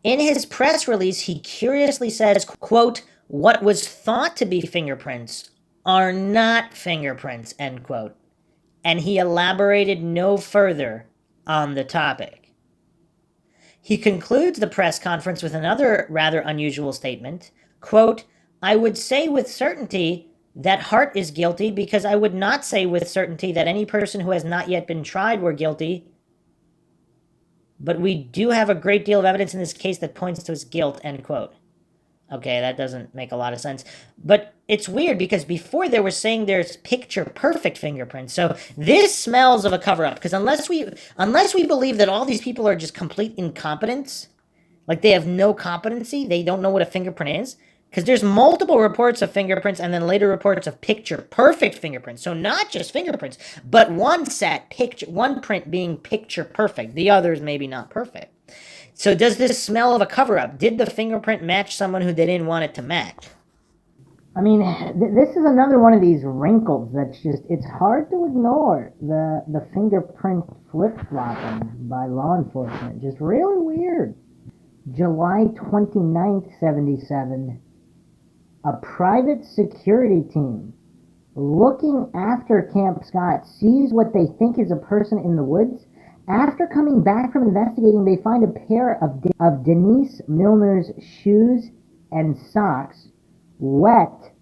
In his press release, he curiously says, quote, what was thought to be fingerprints are not fingerprints, end quote. And he elaborated no further on the topic. He concludes the press conference with another rather unusual statement, quote, I would say with certainty that Hart is guilty because I would not say with certainty that any person who has not yet been tried were guilty. But we do have a great deal of evidence in this case that points to his guilt, end quote. Okay, that doesn't make a lot of sense. But it's weird because before they were saying there's picture-perfect fingerprints. So this smells of a cover-up. Because unless we believe that all these people are just complete incompetents, like they have no competency, they don't know what a fingerprint is, because there's multiple reports of fingerprints and then later reports of picture-perfect fingerprints. So not just fingerprints, but one print being picture-perfect. The others maybe not perfect. So does this smell of a cover-up? Did the fingerprint match someone who they didn't want it to match? This is another one of these wrinkles that's just, it's hard to ignore. The fingerprint flip-flopping by law enforcement. Just really weird. July 29th, 77. A private security team looking after Camp Scott sees what they think is a person in the woods. After coming back from investigating, they find a pair of Denise Milner's shoes and socks wet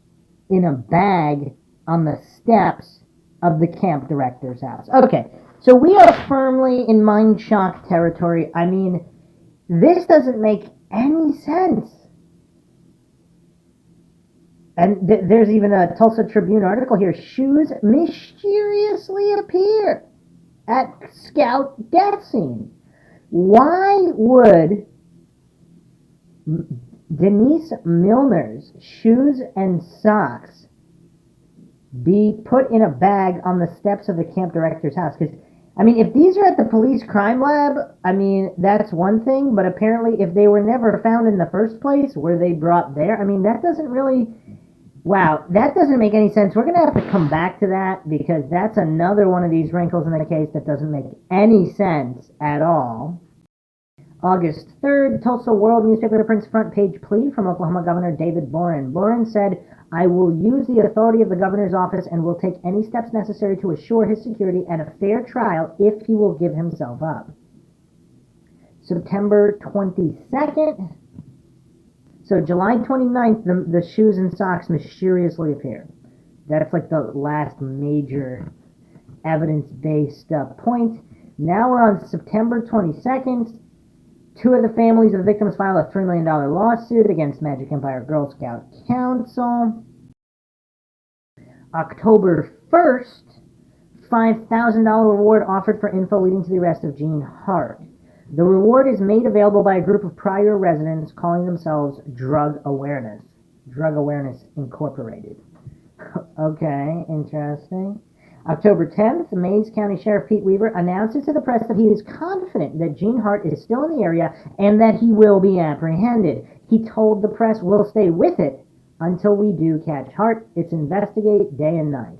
in a bag on the steps of the camp director's house. Okay, so we are firmly in Mindshock territory. This doesn't make any sense. And there's even a Tulsa Tribune article here. Shoes mysteriously appear at Scout death scene. Why would Denise Milner's shoes and socks be put in a bag on the steps of the camp director's house? Because, I mean, if these are at the police crime lab, I mean, that's one thing, but apparently if they were never found in the first place, were they brought there? I mean, that doesn't really... Wow, that doesn't make any sense. We're going to have to come back to that because that's another one of these wrinkles in the case that doesn't make any sense at all. August 3rd, Tulsa World newspaper prints front page plea from Oklahoma Governor David Boren. Boren said, "I will use the authority of the governor's office and will take any steps necessary to assure his security and a fair trial if he will give himself up." September 22nd. So July 29th, the shoes and socks mysteriously appear. That's like the last major evidence-based point. Now we're on September 22nd. Two of the families of the victims file a $3 million lawsuit against Magic Empire Girl Scout Council. October 1st, $5,000 reward offered for info leading to the arrest of Jean Hart. The reward is made available by a group of prior residents calling themselves Drug Awareness Incorporated. Okay, interesting. October 10th, Mays County Sheriff Pete Weaver announces to the press that he is confident that Jean Hart is still in the area and that he will be apprehended. He told the press, "We'll stay with it until we do catch Hart. It's investigate day and night."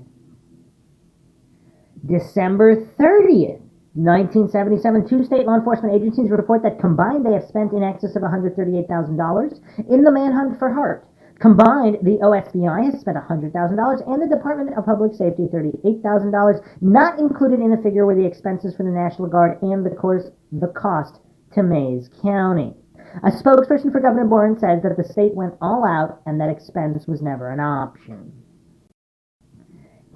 December 30th, 1977, two state law enforcement agencies report that combined they have spent in excess of $138,000 in the manhunt for Hart. Combined, the OSBI has spent $100,000 and the Department of Public Safety $38,000. Not included in the figure were the expenses for the National Guard and, of course, the cost to Mays County. A spokesperson for Governor Boren says that the state went all out and that expense was never an option.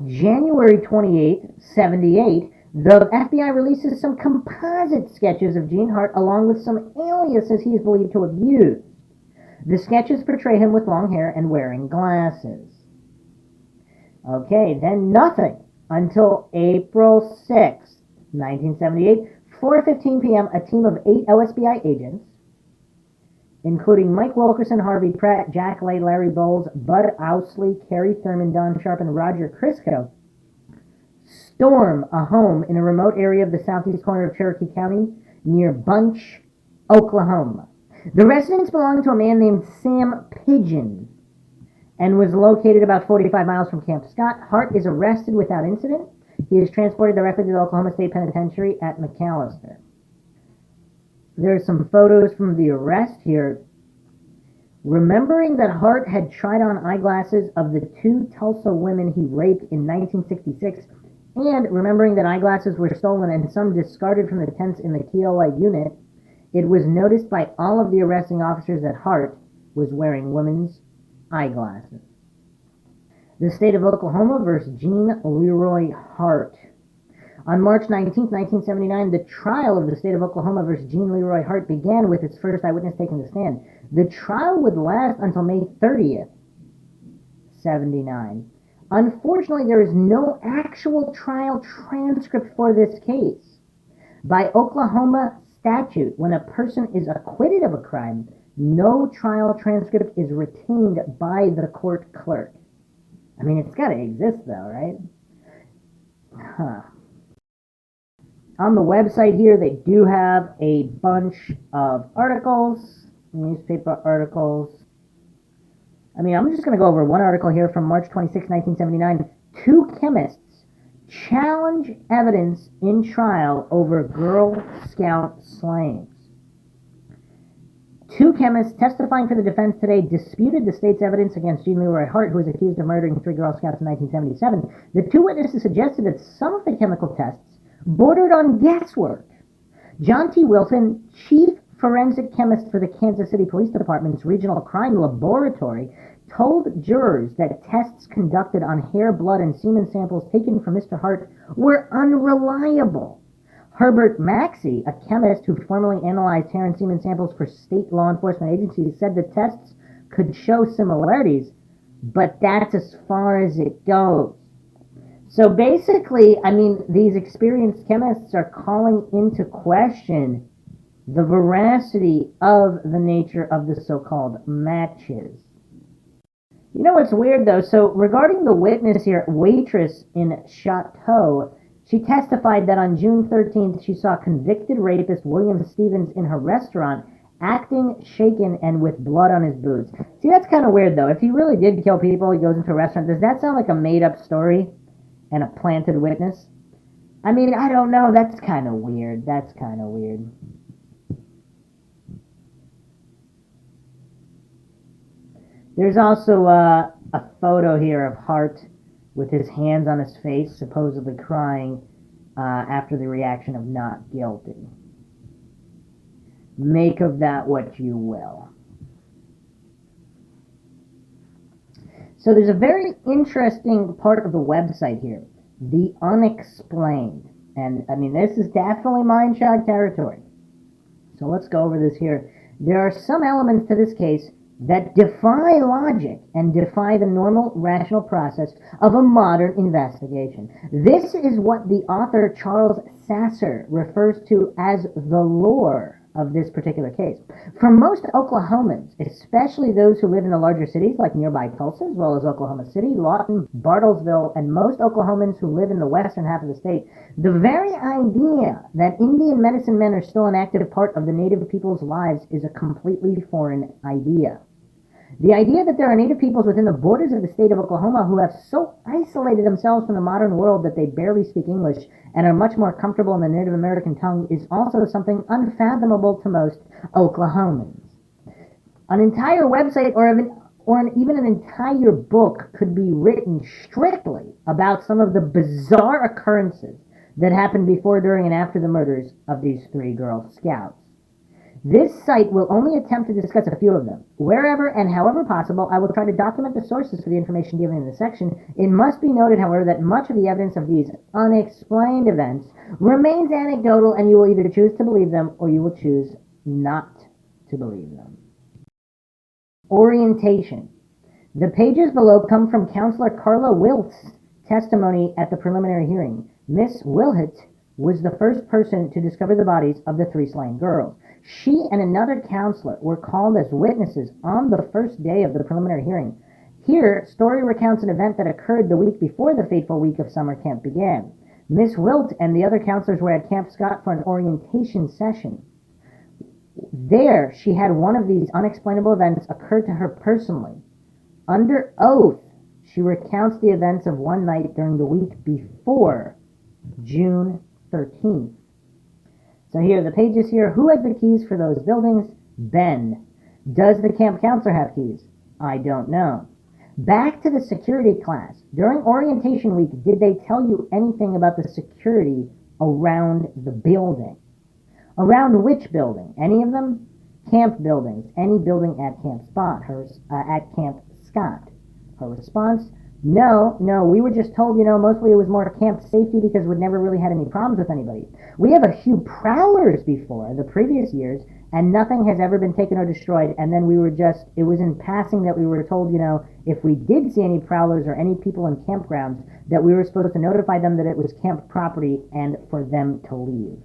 January 28th, 78, the FBI releases some composite sketches of Jean Hart along with some aliases he is believed to have used. The sketches portray him with long hair and wearing glasses. Okay, then nothing until April 6th, 1978, 4:15 p.m., a team of 8 OSBI agents, including Mike Wilkerson, Harvey Pratt, Jack Lay, Larry Bowles, Bud Owsley, Kerry Thurman, Don Sharp, and Roger Crisco, storm a home in a remote area of the southeast corner of Cherokee County near Bunch, Oklahoma. The residence belonged to a man named Sam Pigeon and was located about 45 miles from Camp Scott. Hart is arrested without incident. He is transported directly to the Oklahoma State Penitentiary at McAllister. There are some photos from the arrest here. Remembering that Hart had tried on eyeglasses of the 2 Tulsa women he raped in 1966, and remembering that eyeglasses were stolen and some discarded from the tents in the Keola unit, it was noticed by all of the arresting officers that Hart was wearing women's eyeglasses. The State of Oklahoma versus Jean Leroy Hart. On March 19, 1979, the trial of the State of Oklahoma versus Jean Leroy Hart began with its first eyewitness taking the stand. The trial would last until May 30th, 79. Unfortunately, there is no actual trial transcript for this case. By Oklahoma statute, when a person is acquitted of a crime, no trial transcript is retained by the court clerk. I mean, it's got to exist, though, right? On the website here, they do have a bunch of articles, newspaper articles. I mean, I'm just going to go over one article here from March 26, 1979. 2 chemists challenge evidence in trial over Girl Scout slayings. 2 chemists testifying for the defense today disputed the state's evidence against Gene Leroy Hart, who was accused of murdering 3 Girl Scouts in 1977. The 2 witnesses suggested that some of the chemical tests bordered on guesswork. John T. Wilson, chief forensic chemist for the Kansas City Police Department's Regional Crime Laboratory, told jurors that tests conducted on hair, blood, and semen samples taken from Mr. Hart were unreliable. Herbert Maxey, a chemist who formerly analyzed hair and semen samples for state law enforcement agencies, said the tests could show similarities, but that's as far as it goes. So basically, I mean, these experienced chemists are calling into question the veracity of the nature of the so-called matches. You know what's weird though? So regarding the witness here, waitress in Chateau, she testified that on June 13th she saw convicted rapist William Stevens in her restaurant acting shaken and with blood on his boots. See, that's kind of weird though. If he really did kill people, he goes into a restaurant. Does that sound like a made-up story and a planted witness? I mean, I don't know. That's kind of weird. That's kind of weird. There's also a photo here of Hart with his hands on his face, supposedly crying after the reaction of not guilty. Make of that what you will. So there's a very interesting part of the website here, the Unexplained. And I mean, this is definitely Mindshock territory. So let's go over this here. There are some elements to this case that defy logic and defy the normal rational process of a modern investigation. This is what the author Charles Sasser refers to as the lore of this particular case. For most Oklahomans, especially those who live in the larger cities like nearby Tulsa, as well as Oklahoma City, Lawton, Bartlesville, and most Oklahomans who live in the western half of the state, the very idea that Indian medicine men are still an active part of the native people's lives is a completely foreign idea. The idea that there are native peoples within the borders of the state of Oklahoma who have so isolated themselves from the modern world that they barely speak English and are much more comfortable in the Native American tongue is also something unfathomable to most Oklahomans. An entire website or even an entire book could be written strictly about some of the bizarre occurrences that happened before, during, and after the murders of these 3 Girl Scouts. This site will only attempt to discuss a few of them. Wherever and however possible, I will try to document the sources for the information given in this section. It must be noted, however, that much of the evidence of these unexplained events remains anecdotal, and you will either choose to believe them or you will choose not to believe them. Orientation. The pages below come from Counselor Carla Wilt's testimony at the preliminary hearing. Miss Wilhit was the first person to discover the bodies of the 3 slain girls. She and another counselor were called as witnesses on the first day of the preliminary hearing. Here, Story recounts an event that occurred the week before the fateful week of summer camp began. Miss Wilt and the other counselors were at Camp Scott for an orientation session. There, she had one of these unexplainable events occur to her personally. Under oath, she recounts the events of one night during the week before June 13th. So here, the pages here. Who has the keys for those buildings? Ben. Does the camp counselor have keys? I don't know. Back to the security class. During orientation week, did they tell you anything about the security around the building? Around which building? Any of them? Camp buildings. Any building at Camp Spot. At Camp Scott. Her response, no, we were just told, mostly it was more camp safety because we'd never really had any problems with anybody. We have a few prowlers before the previous years, and nothing has ever been taken or destroyed, and then it was in passing that we were told, if we did see any prowlers or any people in campgrounds, that we were supposed to notify them that it was camp property and for them to leave.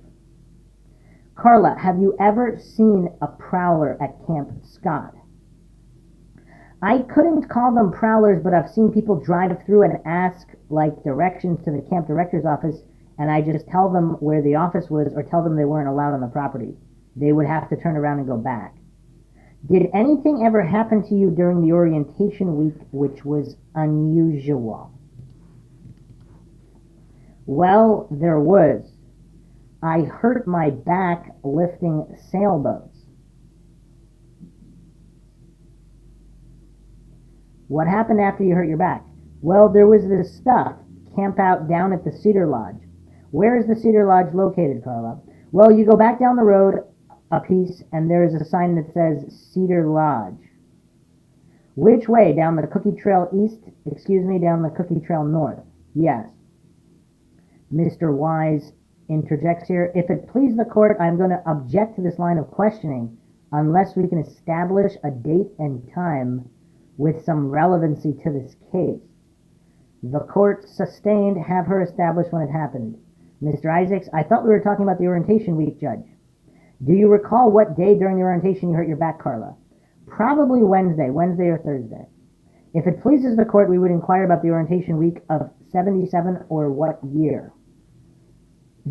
Carla, have you ever seen a prowler at Camp Scott? I couldn't call them prowlers, but I've seen people drive through and ask, directions to the camp director's office, and I just tell them where the office was or tell them they weren't allowed on the property. They would have to turn around and go back. Did anything ever happen to you during the orientation week which was unusual? Well, there was. I hurt my back lifting sailboats. What happened after you hurt your back? Well, there was this stuff, camp out down at the Cedar Lodge. Where is the Cedar Lodge located, Carla? Well, you go back down the road a piece, and there's a sign that says Cedar Lodge. Which way? Down the Cookie Trail east? Down the Cookie Trail north. Yes. Mr. Wise interjects here. If it please the court, I'm going to object to this line of questioning unless we can establish a date and time with some relevancy to this case. The court sustained. Have her establish when it happened. Mr. Isaacs, I thought we were talking about the orientation week, Judge. Do you recall what day during the orientation you hurt your back, Carla? Probably Wednesday or Thursday. If it pleases the court, we would inquire about the orientation week of 77 or what year.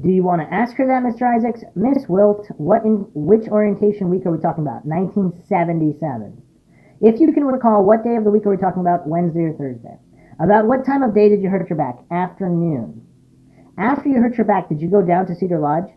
Do you want to ask her that, Mr. Isaacs? Miss Wilt, which orientation week are we talking about? 1977. If you can recall, what day of the week are we talking about, Wednesday or Thursday? About what time of day did you hurt your back? Afternoon. After you hurt your back, did you go down to Cedar Lodge?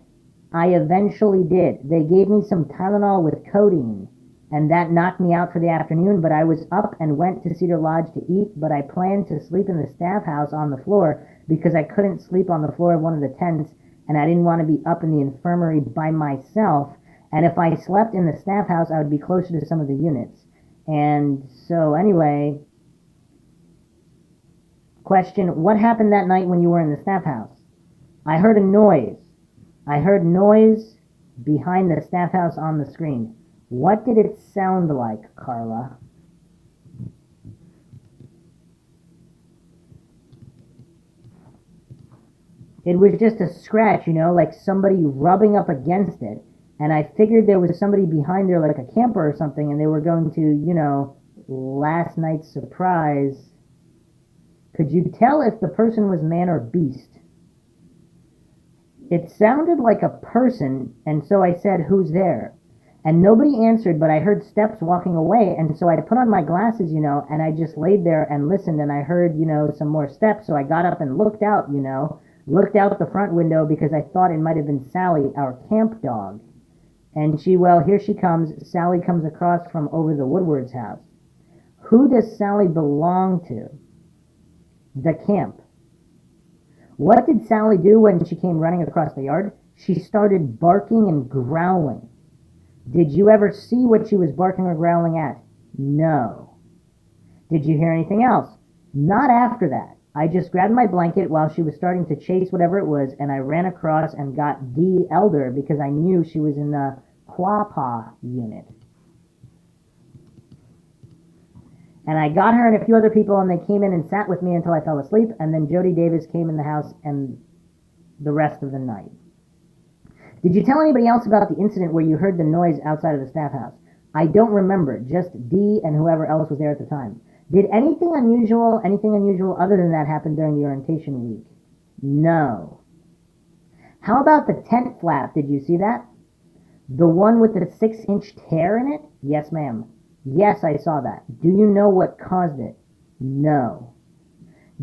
I eventually did. They gave me some Tylenol with codeine, and that knocked me out for the afternoon, but I was up and went to Cedar Lodge to eat, but I planned to sleep in the staff house on the floor because I couldn't sleep on the floor of one of the tents, and I didn't want to be up in the infirmary by myself, and if I slept in the staff house, I would be closer to some of the units. And so anyway, question, what happened that night when you were in the staff house? I heard a noise. I heard noise behind the staff house on the screen. What did it sound like, Carla? It was just a scratch, like somebody rubbing up against it. And I figured there was somebody behind there, like a camper or something, and they were going to, last night's surprise. Could you tell if the person was man or beast? It sounded like a person, and so I said, who's there? And nobody answered, but I heard steps walking away, and so I put on my glasses, and I just laid there and listened, and I heard, some more steps, so I got up and looked out, looked out the front window because I thought it might have been Sally, our camp dog. And here she comes. Sally comes across from over the Woodward's house. Who does Sally belong to? The camp. What did Sally do when she came running across the yard? She started barking and growling. Did you ever see what she was barking or growling at? No. Did you hear anything else? Not after that. I just grabbed my blanket while she was starting to chase whatever it was, and I ran across and got Dee Elder because I knew she was in the Quapaw unit. And I got her and a few other people, and they came in and sat with me until I fell asleep, and then Jody Davis came in the house and the rest of the night. Did you tell anybody else about the incident where you heard the noise outside of the staff house? I don't remember, just Dee and whoever else was there at the time. Did anything unusual other than that happen during the orientation week? No. How about the tent flap? Did you see that? The one with the 6-inch tear in it? Yes, ma'am. Yes, I saw that. Do you know what caused it? No.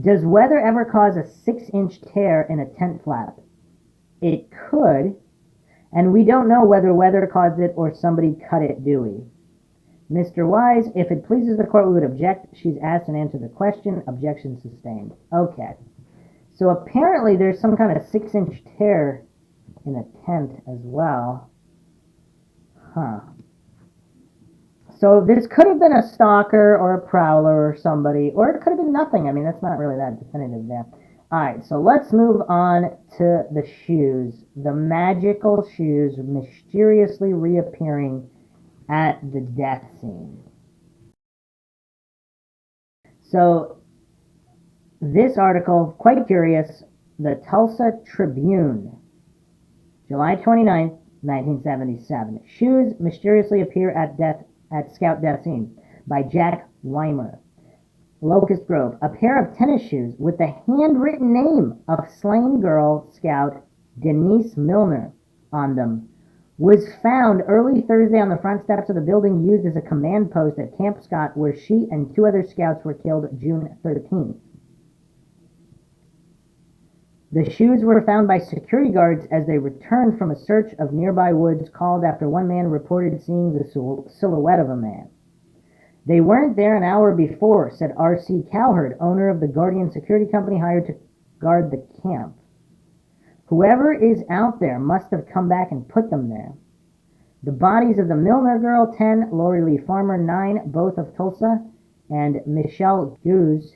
Does weather ever cause a 6-inch tear in a tent flap? It could, and we don't know whether weather caused it or somebody cut it, do we? Mr. Wise, if it pleases the court, we would object. She's asked and answered the question. Objection sustained. Okay. So apparently there's some kind of 6-inch tear in a tent as well. Huh. So this could have been a stalker or a prowler or somebody, or it could have been nothing. I mean, that's not really that definitive there. Alright, so let's move on to the shoes. The magical shoes mysteriously reappearing at the death scene. So this article, quite curious, the Tulsa Tribune, July 29th, 1977. Shoes mysteriously appear at Scout death scene by Jack Weimer. Locust Grove. A pair of tennis shoes with the handwritten name of slain Girl Scout Denise Milner on them was found early Thursday on the front steps of the building used as a command post at Camp Scott, where she and 2 other scouts were killed June 13th. The shoes were found by security guards as they returned from a search of nearby woods called after one man reported seeing the silhouette of a man. They weren't there an hour before, said R.C. Cowherd, owner of the Guardian security company hired to guard the camp. Whoever is out there must have come back and put them there. The bodies of the Milner girl, 10, Lori Lee Farmer, 9, both of Tulsa, and Michele Guse,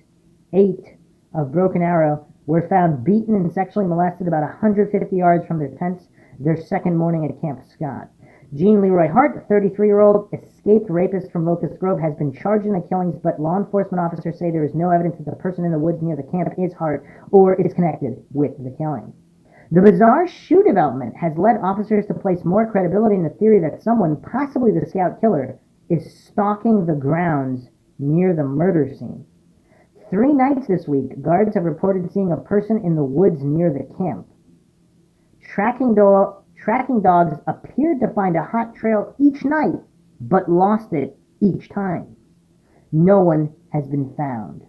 8, of Broken Arrow, were found beaten and sexually molested about 150 yards from their tents their second morning at Camp Scott. Jean Leroy Hart, 33-year-old escaped rapist from Locust Grove, has been charged in the killings, but law enforcement officers say there is no evidence that the person in the woods near the camp is Hart or is connected with the killing. The bizarre shoe development has led officers to place more credibility in the theory that someone, possibly the scout killer, is stalking the grounds near the murder scene. 3 nights this week, guards have reported seeing a person in the woods near the camp. Tracking dogs appeared to find a hot trail each night, but lost it each time. No one has been found.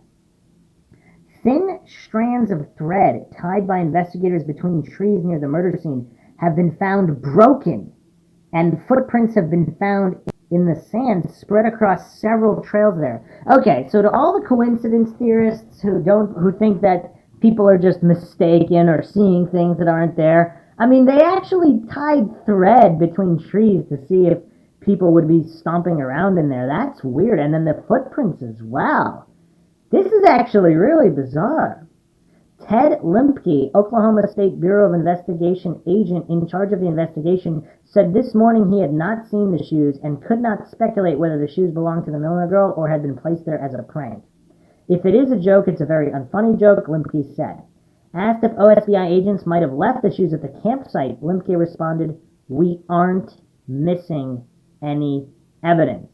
Thin strands of thread tied by investigators between trees near the murder scene have been found broken, and footprints have been found in the sand spread across several trails there. Okay, so to all the coincidence theorists who think that people are just mistaken or seeing things that aren't there, I mean, they actually tied thread between trees to see if people would be stomping around in there. That's weird. And then the footprints as well. This is actually really bizarre. Ted Limpke, Oklahoma State Bureau of Investigation agent in charge of the investigation, said this morning he had not seen the shoes and could not speculate whether the shoes belonged to the Milner girl or had been placed there as a prank. If it is a joke, it's a very unfunny joke, Limpke said. Asked if OSBI agents might have left the shoes at the campsite, Limpke responded, "We aren't missing any evidence."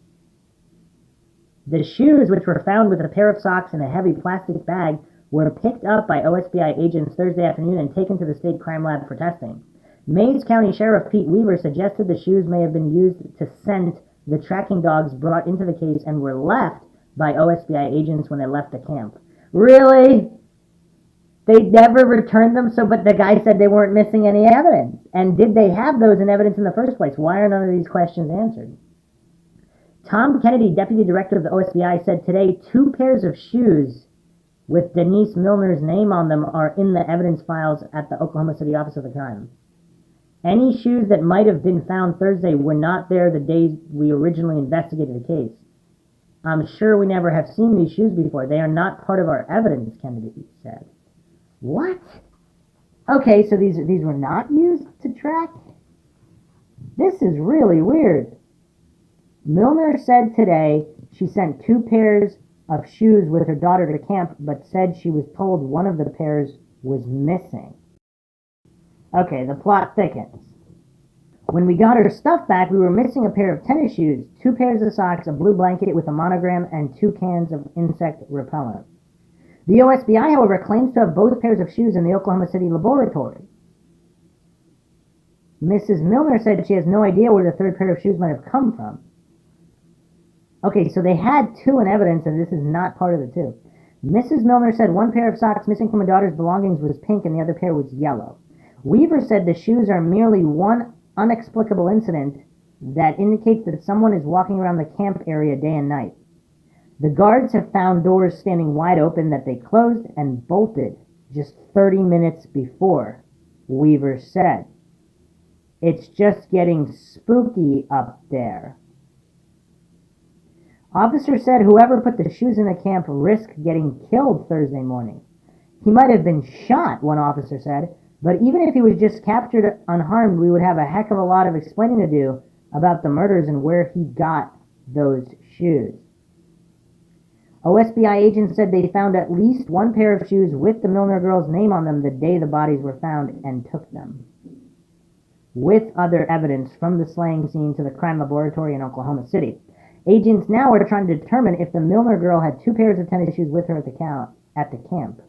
The shoes, which were found with a pair of socks in a heavy plastic bag, were picked up by OSBI agents Thursday afternoon and taken to the state crime lab for testing. Mays County Sheriff Pete Weaver suggested the shoes may have been used to scent the tracking dogs brought into the case and were left by OSBI agents when they left the camp. Really? They never returned them, but the guy said they weren't missing any evidence. And did they have those in evidence in the first place? Why are none of these questions answered? Tom Kennedy, deputy director of the OSBI, said today 2 pairs of shoes with Denise Milner's name on them are in the evidence files at the Oklahoma City Office of the Crime. Any shoes that might have been found Thursday were not there the day we originally investigated the case. I'm sure we never have seen these shoes before. They are not part of our evidence, Kennedy said. What? Okay, so these were not used to track? This is really weird. Milner said today she sent 2 pairs of shoes with her daughter to camp, but said she was told one of the pairs was missing. Okay, the plot thickens. When we got her stuff back, we were missing a pair of tennis shoes, 2 pairs of socks, a blue blanket with a monogram, and 2 cans of insect repellent. The OSBI, however, claims to have both pairs of shoes in the Oklahoma City laboratory. Mrs. Milner said she has no idea where the 3rd pair of shoes might have come from. Okay, so they had 2 in evidence, and this is not part of the 2. Mrs. Milner said 1 pair of socks missing from her daughter's belongings was pink and the other pair was yellow. Weaver said the shoes are merely one inexplicable incident that indicates that someone is walking around the camp area day and night. The guards have found doors standing wide open that they closed and bolted just 30 minutes before, Weaver said. It's just getting spooky up there. Officer said whoever put the shoes in the camp risked getting killed Thursday morning. He might have been shot, one officer said, but even if he was just captured unharmed, we would have a heck of a lot of explaining to do about the murders and where he got those shoes. OSBI agents said they found at least 1 pair of shoes with the Milner girl's name on them the day the bodies were found and took them, with other evidence from the slaying scene to the crime laboratory in Oklahoma City. Agents now are trying to determine if the Milner girl had 2 pairs of tennis shoes with her at the camp.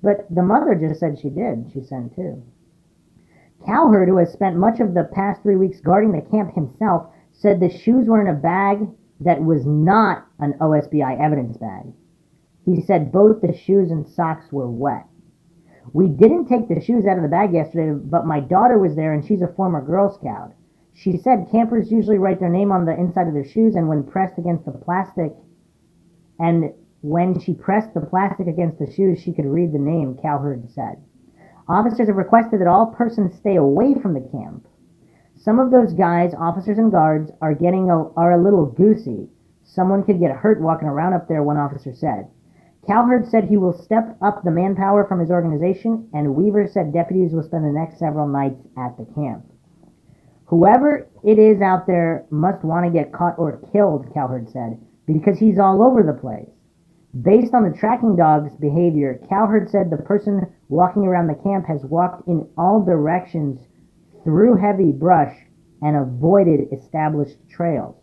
But the mother just said she did. She sent 2. Cowherd, who has spent much of the past 3 weeks guarding the camp himself, said the shoes were in a bag that was not an OSBI evidence bag. He said both the shoes and socks were wet. We didn't take the shoes out of the bag yesterday, but my daughter was there and she's a former Girl Scout. She said campers usually write their name on the inside of their shoes, and when she pressed the plastic against the shoes, she could read the name, Cowherd said. Officers have requested that all persons stay away from the camp. Some of those guys, officers and guards, are a little goosey. Someone could get hurt walking around up there, one officer said. Cowherd said he will step up the manpower from his organization, and Weaver said deputies will spend the next several nights at the camp. Whoever it is out there must want to get caught or killed, Cowherd said, because he's all over the place. Based on the tracking dog's behavior, Cowherd said the person walking around the camp, has walked in all directions through heavy brush and avoided established trails.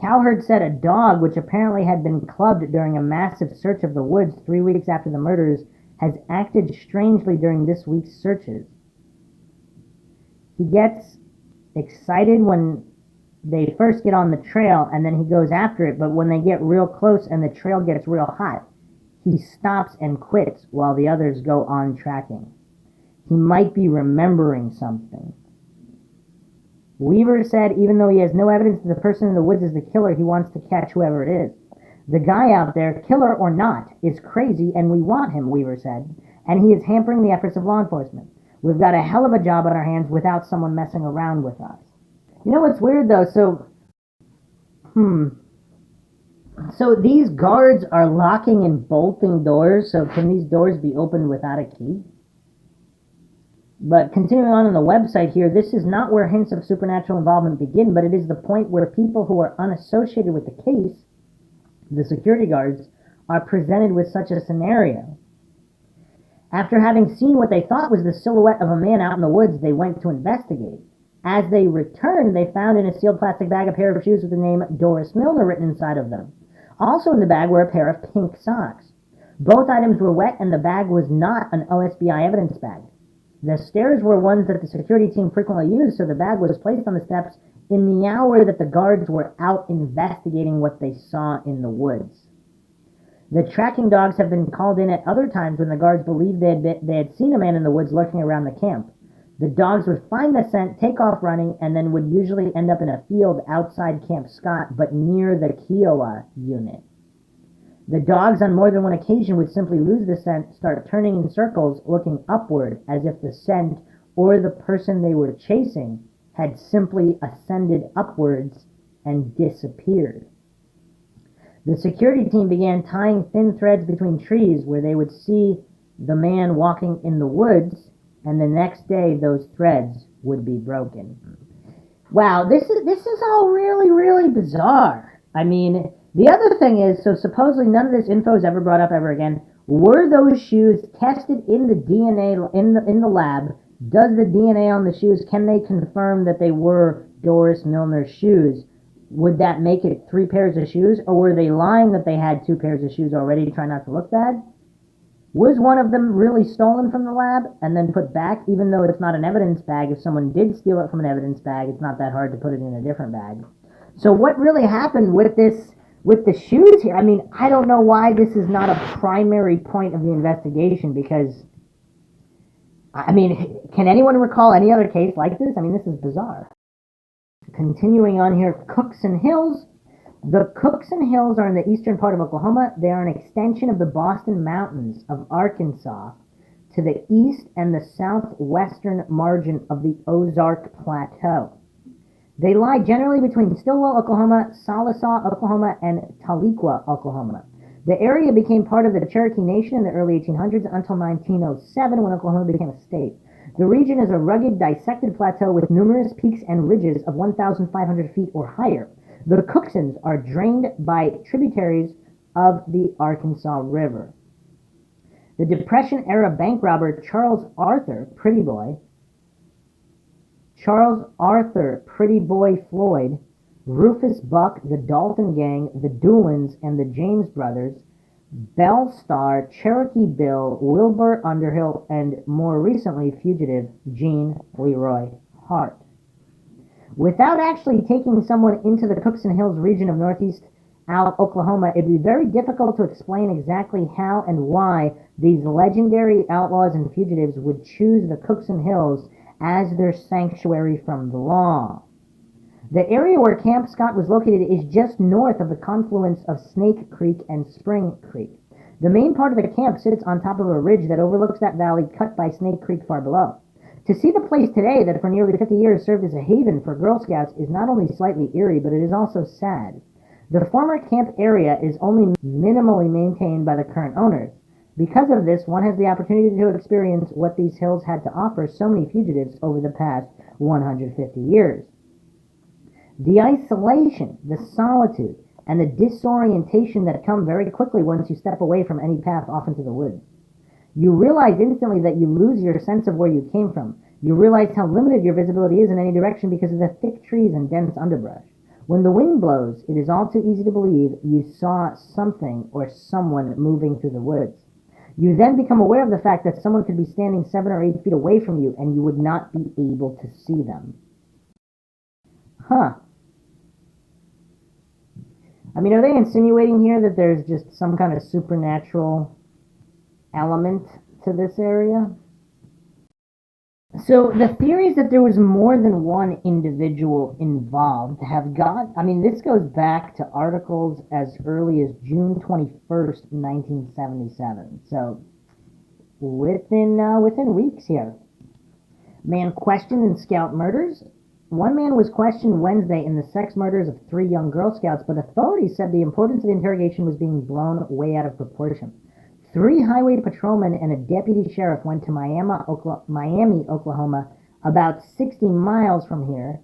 Cowherd said a dog, which apparently had been clubbed during a massive search of the woods 3 weeks after the murders, has acted strangely during this week's searches. He gets excited when they first get on the trail, and then he goes after it, but when they get real close and the trail gets real hot, he stops and quits while the others go on tracking. He might be remembering something. Weaver said even though he has no evidence that the person in the woods is the killer, he wants to catch whoever it is. The guy out there, killer or not, is crazy and we want him, Weaver said, and he is hampering the efforts of law enforcement. We've got a hell of a job on our hands without someone messing around with us. You know what's weird though? So these guards are locking and bolting doors, so can these doors be opened without a key? But continuing on the website here, this is not where hints of supernatural involvement begin, but it is the point where people who are unassociated with the case, the security guards, are presented with such a scenario. After having seen what they thought was the silhouette of a man out in the woods, they went to investigate. As they returned, they found in a sealed plastic bag a pair of shoes with the name Doris Milner written inside of them. Also in the bag were a pair of pink socks. Both items were wet, and the bag was not an OSBI evidence bag. The stairs were ones that the security team frequently used, so the bag was placed on the steps in the hour that the guards were out investigating what they saw in the woods. The tracking dogs have been called in at other times when the guards believed they had seen a man in the woods lurking around the camp. The dogs would find the scent, take off running, and then would usually end up in a field outside Camp Scott, but near the Kiowa unit. The dogs on more than one occasion would simply lose the scent, start turning in circles, looking upward, as if the scent or the person they were chasing had simply ascended upwards and disappeared. The security team began tying thin threads between trees where they would see the man walking in the woods, and the next day those threads would be broken. Wow, this is all really, really bizarre. I mean, the other thing is, so supposedly none of this info is ever brought up ever again. Were those shoes tested in the DNA in the lab? Does the DNA on the shoes, can they confirm that they were Doris Milner's shoes? Would that make it 3 pairs of shoes? Or were they lying that they had 2 pairs of shoes already to try not to look bad? Was one of them really stolen from the lab and then put back, even though it's not an evidence bag? If someone did steal it from an evidence bag, it's not that hard to put it in a different bag. So what really happened with the shoes here? I mean, I don't know why this is not a primary point of the investigation, because, I mean, can anyone recall any other case like this? I mean, this is bizarre. Continuing on here, Cookson Hills. The Cookson Hills are in the eastern part of Oklahoma. They are an extension of the Boston Mountains of Arkansas to the east and the southwestern margin of the Ozark Plateau. They lie generally between Stillwell, Oklahoma, Sallisaw, Oklahoma, and Tahlequah, Oklahoma. The area became part of the Cherokee Nation in the early 1800s until 1907, when Oklahoma became a state. The region is a rugged, dissected plateau with numerous peaks and ridges of 1,500 feet or higher. The Cooksons are drained by tributaries of the Arkansas River. The Depression-era bank robber Charles Arthur Pretty Boy Floyd, Rufus Buck, the Dalton Gang, the Doolins, and the James Brothers, Bell Star, Cherokee Bill, Wilbur Underhill, and more recently fugitive Jean Leroy Hart. Without actually taking someone into the Cookson Hills region of northeast Oklahoma, it'd be very difficult to explain exactly how and why these legendary outlaws and fugitives would choose the Cookson Hills as their sanctuary from the law. The area where Camp Scott was located is just north of the confluence of Snake Creek and Spring Creek. The main part of the camp sits on top of a ridge that overlooks that valley cut by Snake Creek far below. To see the place today that for nearly 50 years served as a haven for Girl Scouts is not only slightly eerie, but it is also sad. The former camp area is only minimally maintained by the current owners. Because of this, one has the opportunity to experience what these hills had to offer so many fugitives over the past 150 years. The isolation, the solitude, and the disorientation that come very quickly once you step away from any path off into the woods. You realize instantly that you lose your sense of where you came from. You realize how limited your visibility is in any direction because of the thick trees and dense underbrush. When the wind blows, it is all too easy to believe you saw something or someone moving through the woods. You then become aware of the fact that someone could be standing 7 or 8 feet away from you and you would not be able to see them. I mean, are they insinuating here that there's just some kind of supernatural element to this area? So the theories that there was more than one individual involved have this goes back to articles as early as June 21st, 1977. So within weeks here. Man questioned in Scout murders. One man was questioned Wednesday in the sex murders of 3 young Girl Scouts, but authorities said the importance of the interrogation was being blown way out of proportion. 3 highway patrolmen and a deputy sheriff went to Miami, Oklahoma, about 60 miles from here,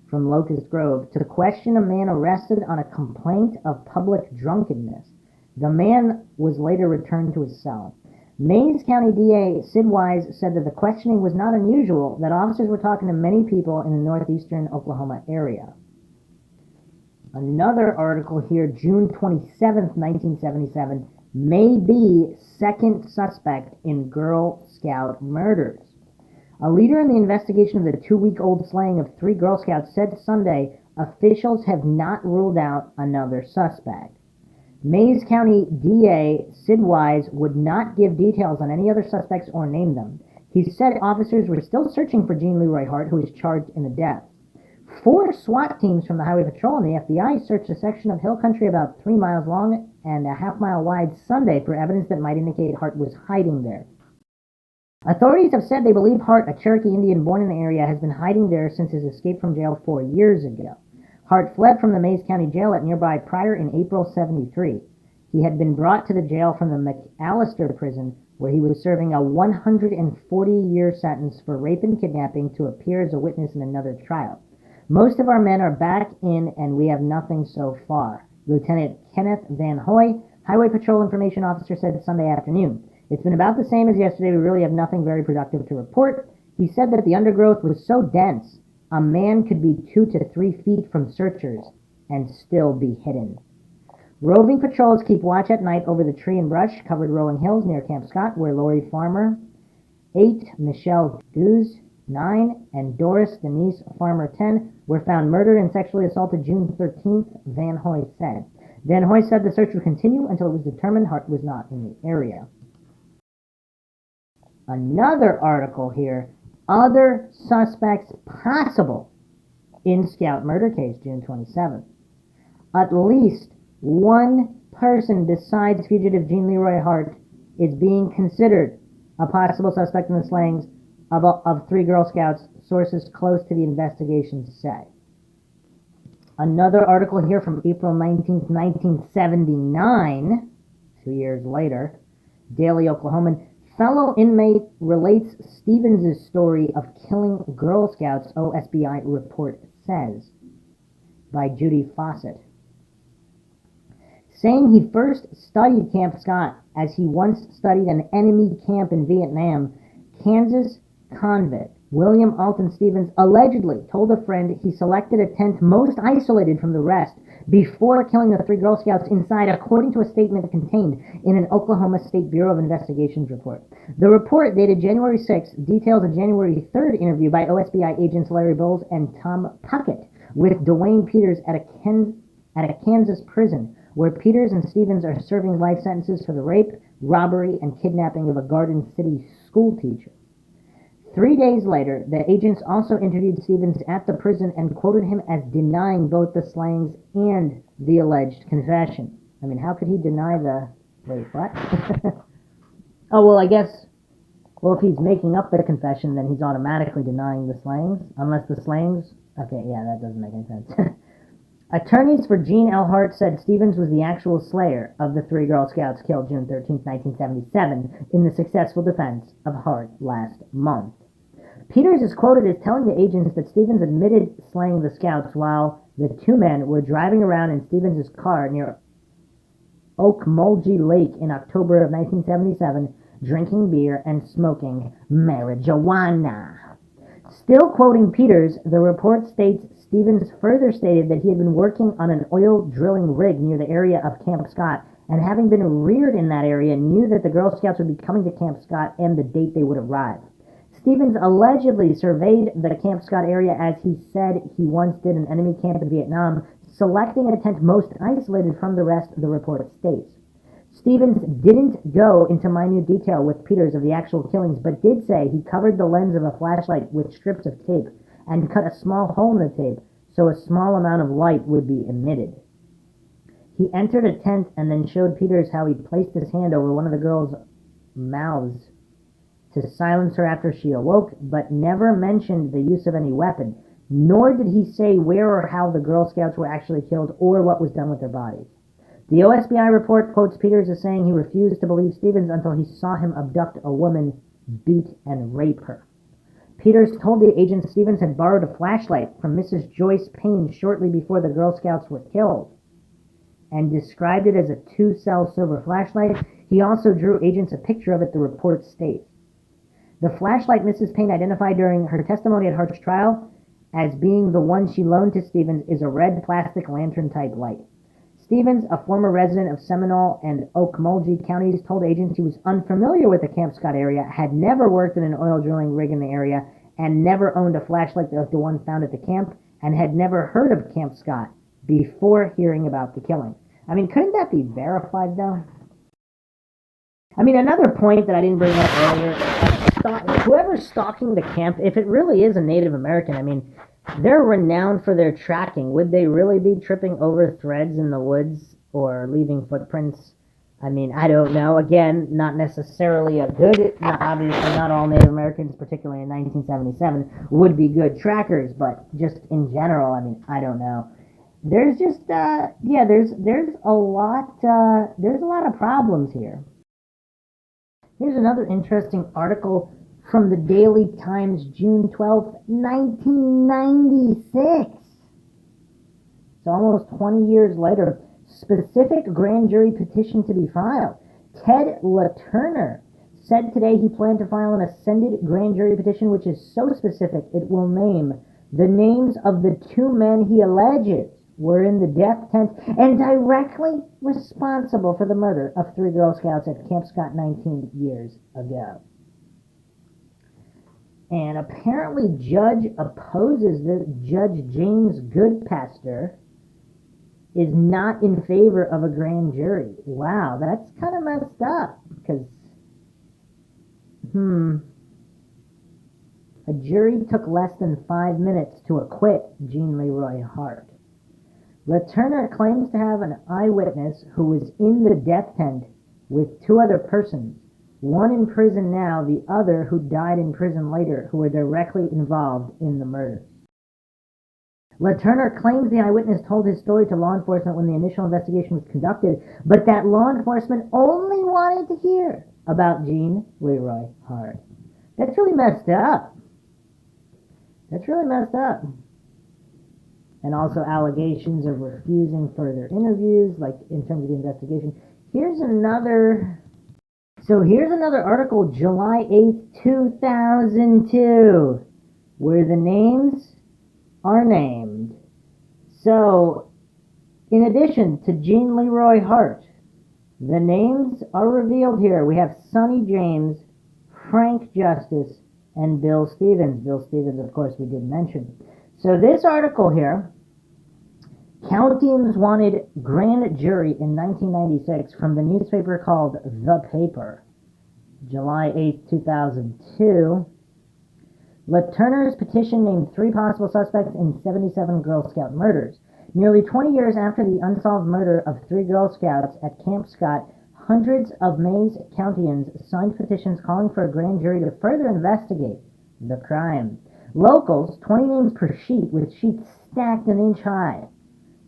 from Locust Grove, to question a man arrested on a complaint of public drunkenness. The man was later returned to his cell. Mays County DA Sid Wise said that the questioning was not unusual, that officers were talking to many people in the northeastern Oklahoma area. Another article here, June 27th, 1977, may be second suspect in Girl Scout murders. A leader in the investigation of the 2-week-old slaying of 3 Girl Scouts said Sunday officials have not ruled out another suspect. Mays County DA Sid Wise would not give details on any other suspects or name them. He said officers were still searching for Jean Leroy Hart, who was charged in the death. 4 SWAT teams from the Highway Patrol and the FBI searched a section of hill country about 3 miles long and a half-mile wide Sunday for evidence that might indicate Hart was hiding there. Authorities have said they believe Hart, a Cherokee Indian born in the area, has been hiding there since his escape from jail 4 years ago. Hart fled from the Mays County Jail at nearby Pryor in April '73. He had been brought to the jail from the McAllister prison, where he was serving a 140-year sentence for rape and kidnapping to appear as a witness in another trial. Most of our men are back in, and we have nothing so far, Lieutenant Kenneth Van Hoy, Highway Patrol Information Officer, said Sunday afternoon. It's been about the same as yesterday. We really have nothing very productive to report. He said that the undergrowth was so dense, a man could be 2 to 3 feet from searchers and still be hidden. Roving patrols keep watch at night over the tree and brush-covered rolling hills near Camp Scott, where Lori Farmer, 8, Michele Guse, 9, and Doris Denise Farmer, 10, were found murdered and sexually assaulted June 13th, Van Hoy said. Van Hoy said the search would continue until it was determined Hart was not in the area. Another article here, other suspects possible in Scout murder case, June 27th. At least one person besides fugitive Jean Leroy Hart is being considered a possible suspect in the slayings of 3 Girl Scouts, sources close to the investigation say. Another article here from April 19th, 1979, 2 years later, Daily Oklahoman. Fellow inmate relates Stevens' story of killing Girl Scouts, OSBI report says, by Judy Fawcett. Saying he first studied Camp Scott as he once studied an enemy camp in Vietnam, Kansas convict William Alton Stevens allegedly told a friend he selected a tent most isolated from the rest before killing the 3 Girl Scouts inside, according to a statement contained in an Oklahoma State Bureau of Investigations report. The report, dated January 6, details a January 3rd interview by OSBI agents Larry Bowles and Tom Puckett with Dwayne Peters at a Kansas prison, where Peters and Stevens are serving life sentences for the rape, robbery, and kidnapping of a Garden City school teacher. 3 days later, the agents also interviewed Stevens at the prison and quoted him as denying both the slayings and the alleged confession. I mean, how could he deny the... Wait, what? Oh, well, I guess... Well, if he's making up the confession, then he's automatically denying the slayings. Unless the slayings... Okay, yeah, that doesn't make any sense. Attorneys for Gene L. Hart said Stevens was the actual slayer of the 3 Girl Scouts killed June 13, 1977, in the successful defense of Hart last month. Peters is quoted as telling the agents that Stevens admitted slaying the Scouts while The two men were driving around in Stevens' car near Okmulgee Lake in October of 1977, drinking beer and smoking marijuana. Still quoting Peters, the report states Stevens further stated that he had been working on an oil drilling rig near the area of Camp Scott, and having been reared in that area, knew that the Girl Scouts would be coming to Camp Scott and the date they would arrive. Stevens allegedly surveyed the Camp Scott area as he said he once did an enemy camp in Vietnam, selecting a tent most isolated from the rest, the report states. Stevens didn't go into minute detail with Peters of the actual killings, but did say he covered the lens of a flashlight with strips of tape and cut a small hole in the tape so a small amount of light would be emitted. He entered a tent and then showed Peters how he placed his hand over one of the girl's mouths to silence her after she awoke, but never mentioned the use of any weapon, nor did he say where or how the Girl Scouts were actually killed or what was done with their bodies. The OSBI report quotes Peters as saying he refused to believe Stevens until he saw him abduct a woman, beat, and rape her. Peters told the agent Stevens had borrowed a flashlight from Mrs. Joyce Payne shortly before the Girl Scouts were killed, and described it as a 2-cell silver flashlight. He also drew agents a picture of it, the report states. The flashlight Mrs. Payne identified during her testimony at Hart's trial as being the one she loaned to Stevens is a red plastic lantern-type light. Stevens, a former resident of Seminole and Okmulgee counties, told agents he was unfamiliar with the Camp Scott area, had never worked in an oil drilling rig in the area, and never owned a flashlight like the one found at the camp, and had never heard of Camp Scott before hearing about the killing. I mean, couldn't that be verified, though? I mean, another point that I didn't bring up earlier, whoever's stalking the camp, if it really is a Native American, I mean, they're renowned for their tracking. Would they really be tripping over threads in the woods or leaving footprints? I mean, I don't know. Again, not necessarily obviously not all Native Americans, particularly in 1977, would be good trackers, but just in general, I mean, I don't know. There's just, there's a lot of problems here. Here's another interesting article from the Daily Times, June 12th, 1996. So almost 20 years later, specific grand jury petition to be filed. Ted LaTurner said today he planned to file an ascended grand jury petition which is so specific it will name the names of the two men he alleges were in the death tent and directly responsible for the murder of 3 Girl Scouts at Camp Scott 19 years ago. And apparently Judge opposes this. Judge James Goodpaster is not in favor of a grand jury. Wow, that's kind of messed up, because a jury took less than 5 minutes to acquit Jean Leroy Hart. LaTurner claims to have an eyewitness who was in the death tent with 2 other persons, one in prison now, the other who died in prison later, who were directly involved in the murder. LaTurner claims the eyewitness told his story to law enforcement when the initial investigation was conducted, but that law enforcement only wanted to hear about Jean Leroy Hart. That's really messed up. And also allegations of refusing further interviews, like in terms of the investigation. Here's another article, July 8th, 2002, where the names are named. So, in addition to Jean Leroy Hart, the names are revealed here. We have Sonny James, Frank Justice, and Bill Stevens. Bill Stevens, of course, we did mention. So this article here, County's wanted grand jury in 1996 from the newspaper called The Paper, July 8, 2002. LaTurner's petition named 3 possible suspects in 77 Girl Scout murders. Nearly 20 years after the unsolved murder of 3 Girl Scouts at Camp Scott, hundreds of Mays Countyans signed petitions calling for a grand jury to further investigate the crime. Locals, 20 names per sheet with sheets stacked an inch high,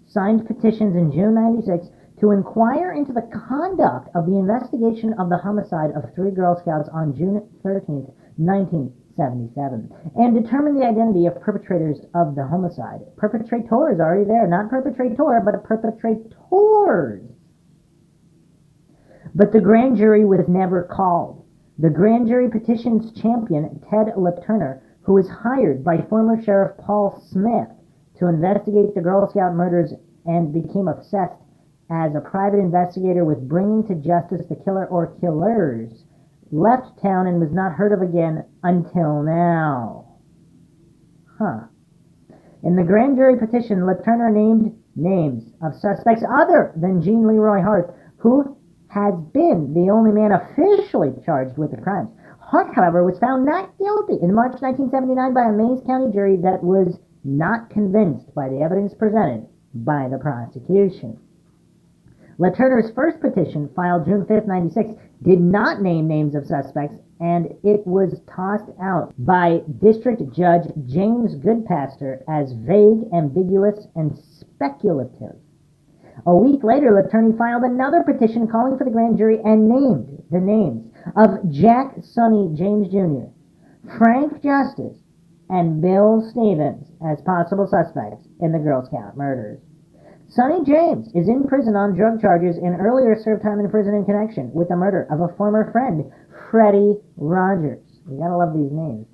signed petitions in June 96 to inquire into the conduct of the investigation of the homicide of 3 Girl Scouts on June 13, 1977. 1977, and determined the identity of perpetrators of the homicide. Perpetrators already there, not perpetrator, but perpetrators. But the grand jury was never called. The grand jury petition's champion, Ted LaTurner, who was hired by former Sheriff Paul Smith to investigate the Girl Scout murders and became obsessed as a private investigator with bringing to justice the killer or killers, left town and was not heard of again until now. In the grand jury petition, LaTurner named names of suspects other than Jean Leroy Hart, who has been the only man officially charged with the crimes. Hart, however, was found not guilty in March 1979 by a Mays County jury that was not convinced by the evidence presented by the prosecution. LaTurner's first petition, filed June 5, 1996, did not name names of suspects, and it was tossed out by District Judge James Goodpaster as vague, ambiguous, and speculative. A week later, LaTurner filed another petition calling for the grand jury and named the names of Jack Sonny James Jr., Frank Justice, and Bill Stevens as possible suspects in the Girl Scout murders. Sonny James is in prison on drug charges and earlier served time in prison in connection with the murder of a former friend, Freddie Rogers. You gotta love these names.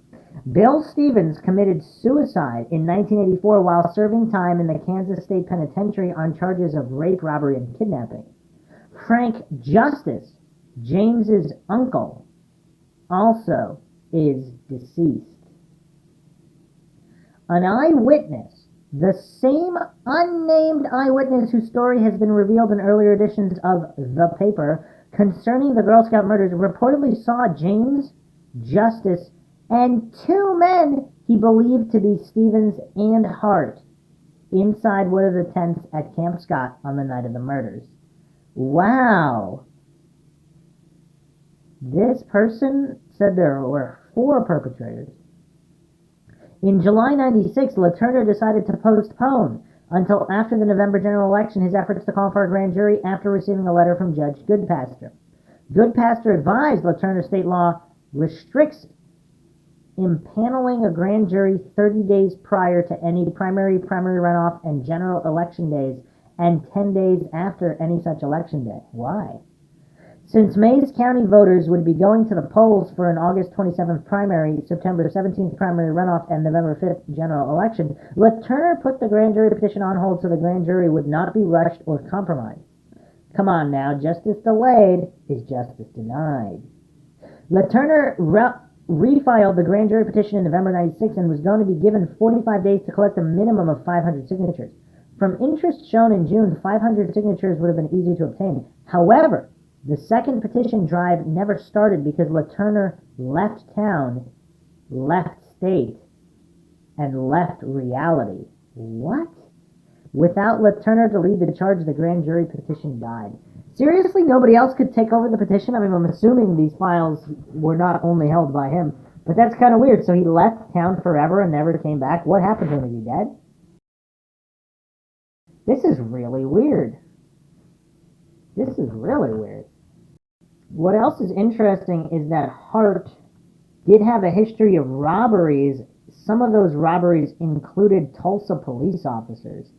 Bill Stevens committed suicide in 1984 while serving time in the Kansas State Penitentiary on charges of rape, robbery, and kidnapping. Frank Justice, James's uncle, also is deceased. An eyewitness, the same unnamed eyewitness whose story has been revealed in earlier editions of the paper concerning the Girl Scout murders, reportedly saw James, Justice, and two men he believed to be Stevens and Hart inside one of the tents at Camp Scott on the night of the murders. Wow. This person said there were 4 perpetrators. In July 96, LaTurner decided to postpone until after the November general election his efforts to call for a grand jury after receiving a letter from Judge Goodpaster. Goodpaster advised LaTurner state law restricts impaneling a grand jury 30 days prior to any primary runoff, and general election days, and 10 days after any such election day. Why? Since Mays County voters would be going to the polls for an August 27th primary, September 17th primary runoff, and November 5th general election, LaTurner put the grand jury petition on hold so the grand jury would not be rushed or compromised. Come on now, justice delayed is justice denied. LaTurner refiled the grand jury petition in November 96 and was going to be given 45 days to collect a minimum of 500 signatures. From interest shown in June, 500 signatures would have been easy to obtain. However, the second petition drive never started because LaTurner left town, left state, and left reality. What? Without LaTurner to lead the charge, the grand jury petition died. Seriously, nobody else could take over the petition? I mean, I'm assuming these files were not only held by him, but that's kind of weird. So he left town forever and never came back? What happened to him? Is he dead? This is really weird. This is really weird. What else is interesting is that Hart did have a history of robberies. Some of those robberies included Tulsa police officers.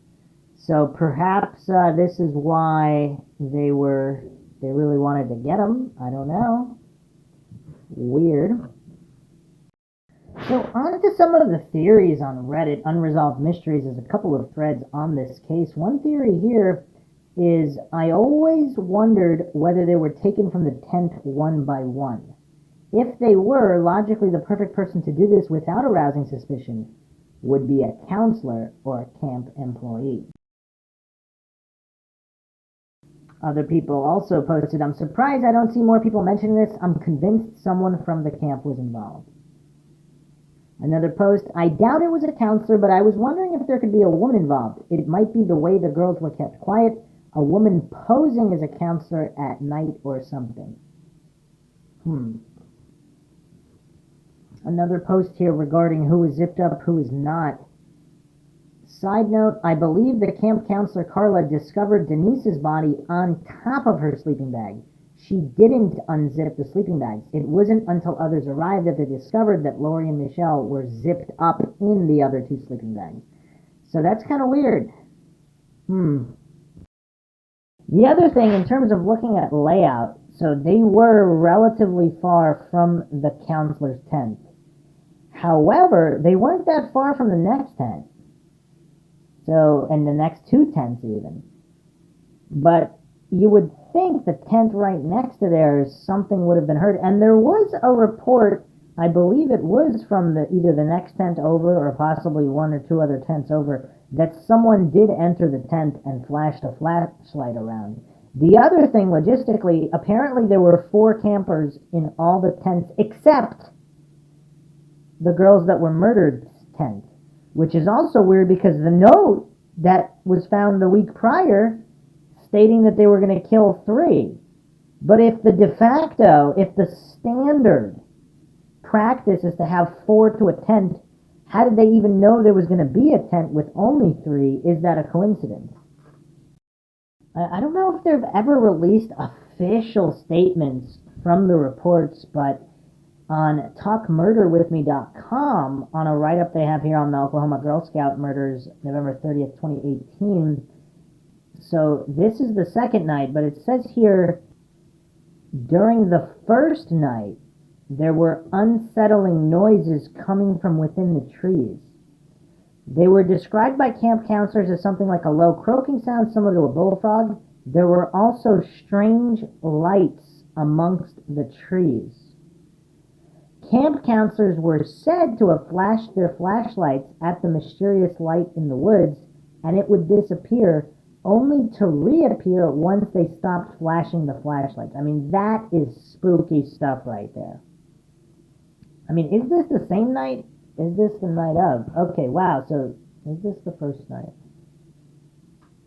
So perhaps this is why they really wanted to get him. I don't know. Weird. So on to some of the theories on Reddit, Unresolved Mysteries. There's a couple of threads on this case. One theory here is I always wondered whether they were taken from the tent one by one. If they were, logically the perfect person to do this without arousing suspicion would be a counselor or a camp employee. Other people also posted, I'm surprised I don't see more people mentioning this. I'm convinced someone from the camp was involved. Another post, I doubt it was a counselor, but I was wondering if there could be a woman involved. It might be the way the girls were kept quiet, a woman posing as a counselor at night or something. Another post here regarding who is zipped up, who is not. Side note, I believe the camp counselor Carla discovered Denise's body on top of her sleeping bag. she didn't unzip the sleeping bags. It wasn't until others arrived that they discovered that Lori and Michele were zipped up in the other 2 sleeping bags. So that's kind of weird. The other thing, in terms of looking at layout, so they were relatively far from the counselor's tent. However, they weren't that far from the next tent. So, and the next 2 tents even. But you would think the tent right next to theirs, something would have been heard. And there was a report, I believe it was from either the next tent over or possibly 1 or 2 other tents over, that someone did enter the tent and flashed a flashlight around. The other thing, logistically, apparently there were 4 campers in all the tents except the girls that were murdered tent, which is also weird because the note that was found the week prior stating that they were going to kill 3. But if the standard practice is to have 4 to a tent, how did they even know there was going to be a tent with only 3? Is that a coincidence? I don't know if they've ever released official statements from the reports, but on talkmurderwithme.com, on a write-up they have here on the Oklahoma Girl Scout murders, November 30th, 2018. So this is the second night, but it says here, during the first night, there were unsettling noises coming from within the trees. They were described by camp counselors as something like a low croaking sound similar to a bullfrog. There were also strange lights amongst the trees. Camp counselors were said to have flashed their flashlights at the mysterious light in the woods, and it would disappear, only to reappear once they stopped flashing the flashlights. I mean, that is spooky stuff right there. I mean, is this the same night? Is this the night of? Okay, wow, so is this the first night?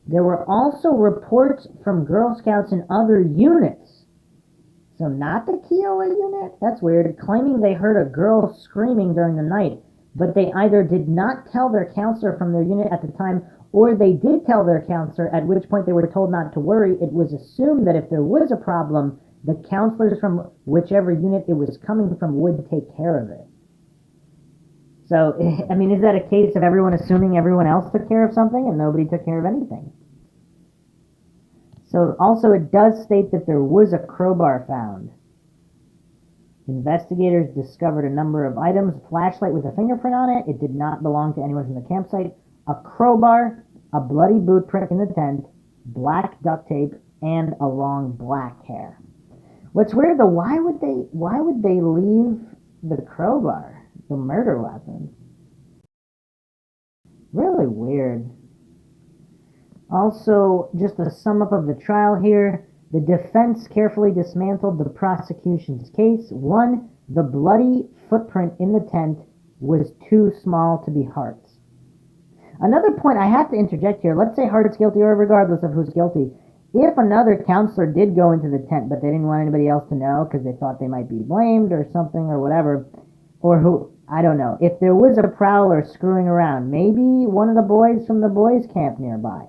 There were also reports from Girl Scouts in other units. So not the Kiowa unit? That's weird. Claiming they heard a girl screaming during the night, but they either did not tell their counselor from their unit at the time, or they did tell their counselor, at which point they were told not to worry. It was assumed that if there was a problem, the counselors from whichever unit it was coming from would take care of it. So, I mean, is that a case of everyone assuming everyone else took care of something and nobody took care of anything? So, also it does state that there was a crowbar found. Investigators discovered a number of items. A flashlight with a fingerprint on it. It did not belong to anyone from the campsite. A crowbar, a bloody boot print in the tent, black duct tape, and a long black hair. What's weird though, why would they leave the crowbar, the murder weapon? Really weird. Also, just a sum up of the trial here, the defense carefully dismantled the prosecution's case. 1, the bloody footprint in the tent was too small to be Hart's. Another point I have to interject here, let's say Hart's guilty, or regardless of who's guilty, if another counselor did go into the tent but they didn't want anybody else to know because they thought they might be blamed or something or whatever, or who, I don't know, if there was a prowler screwing around, maybe one of the boys from the boys' camp nearby,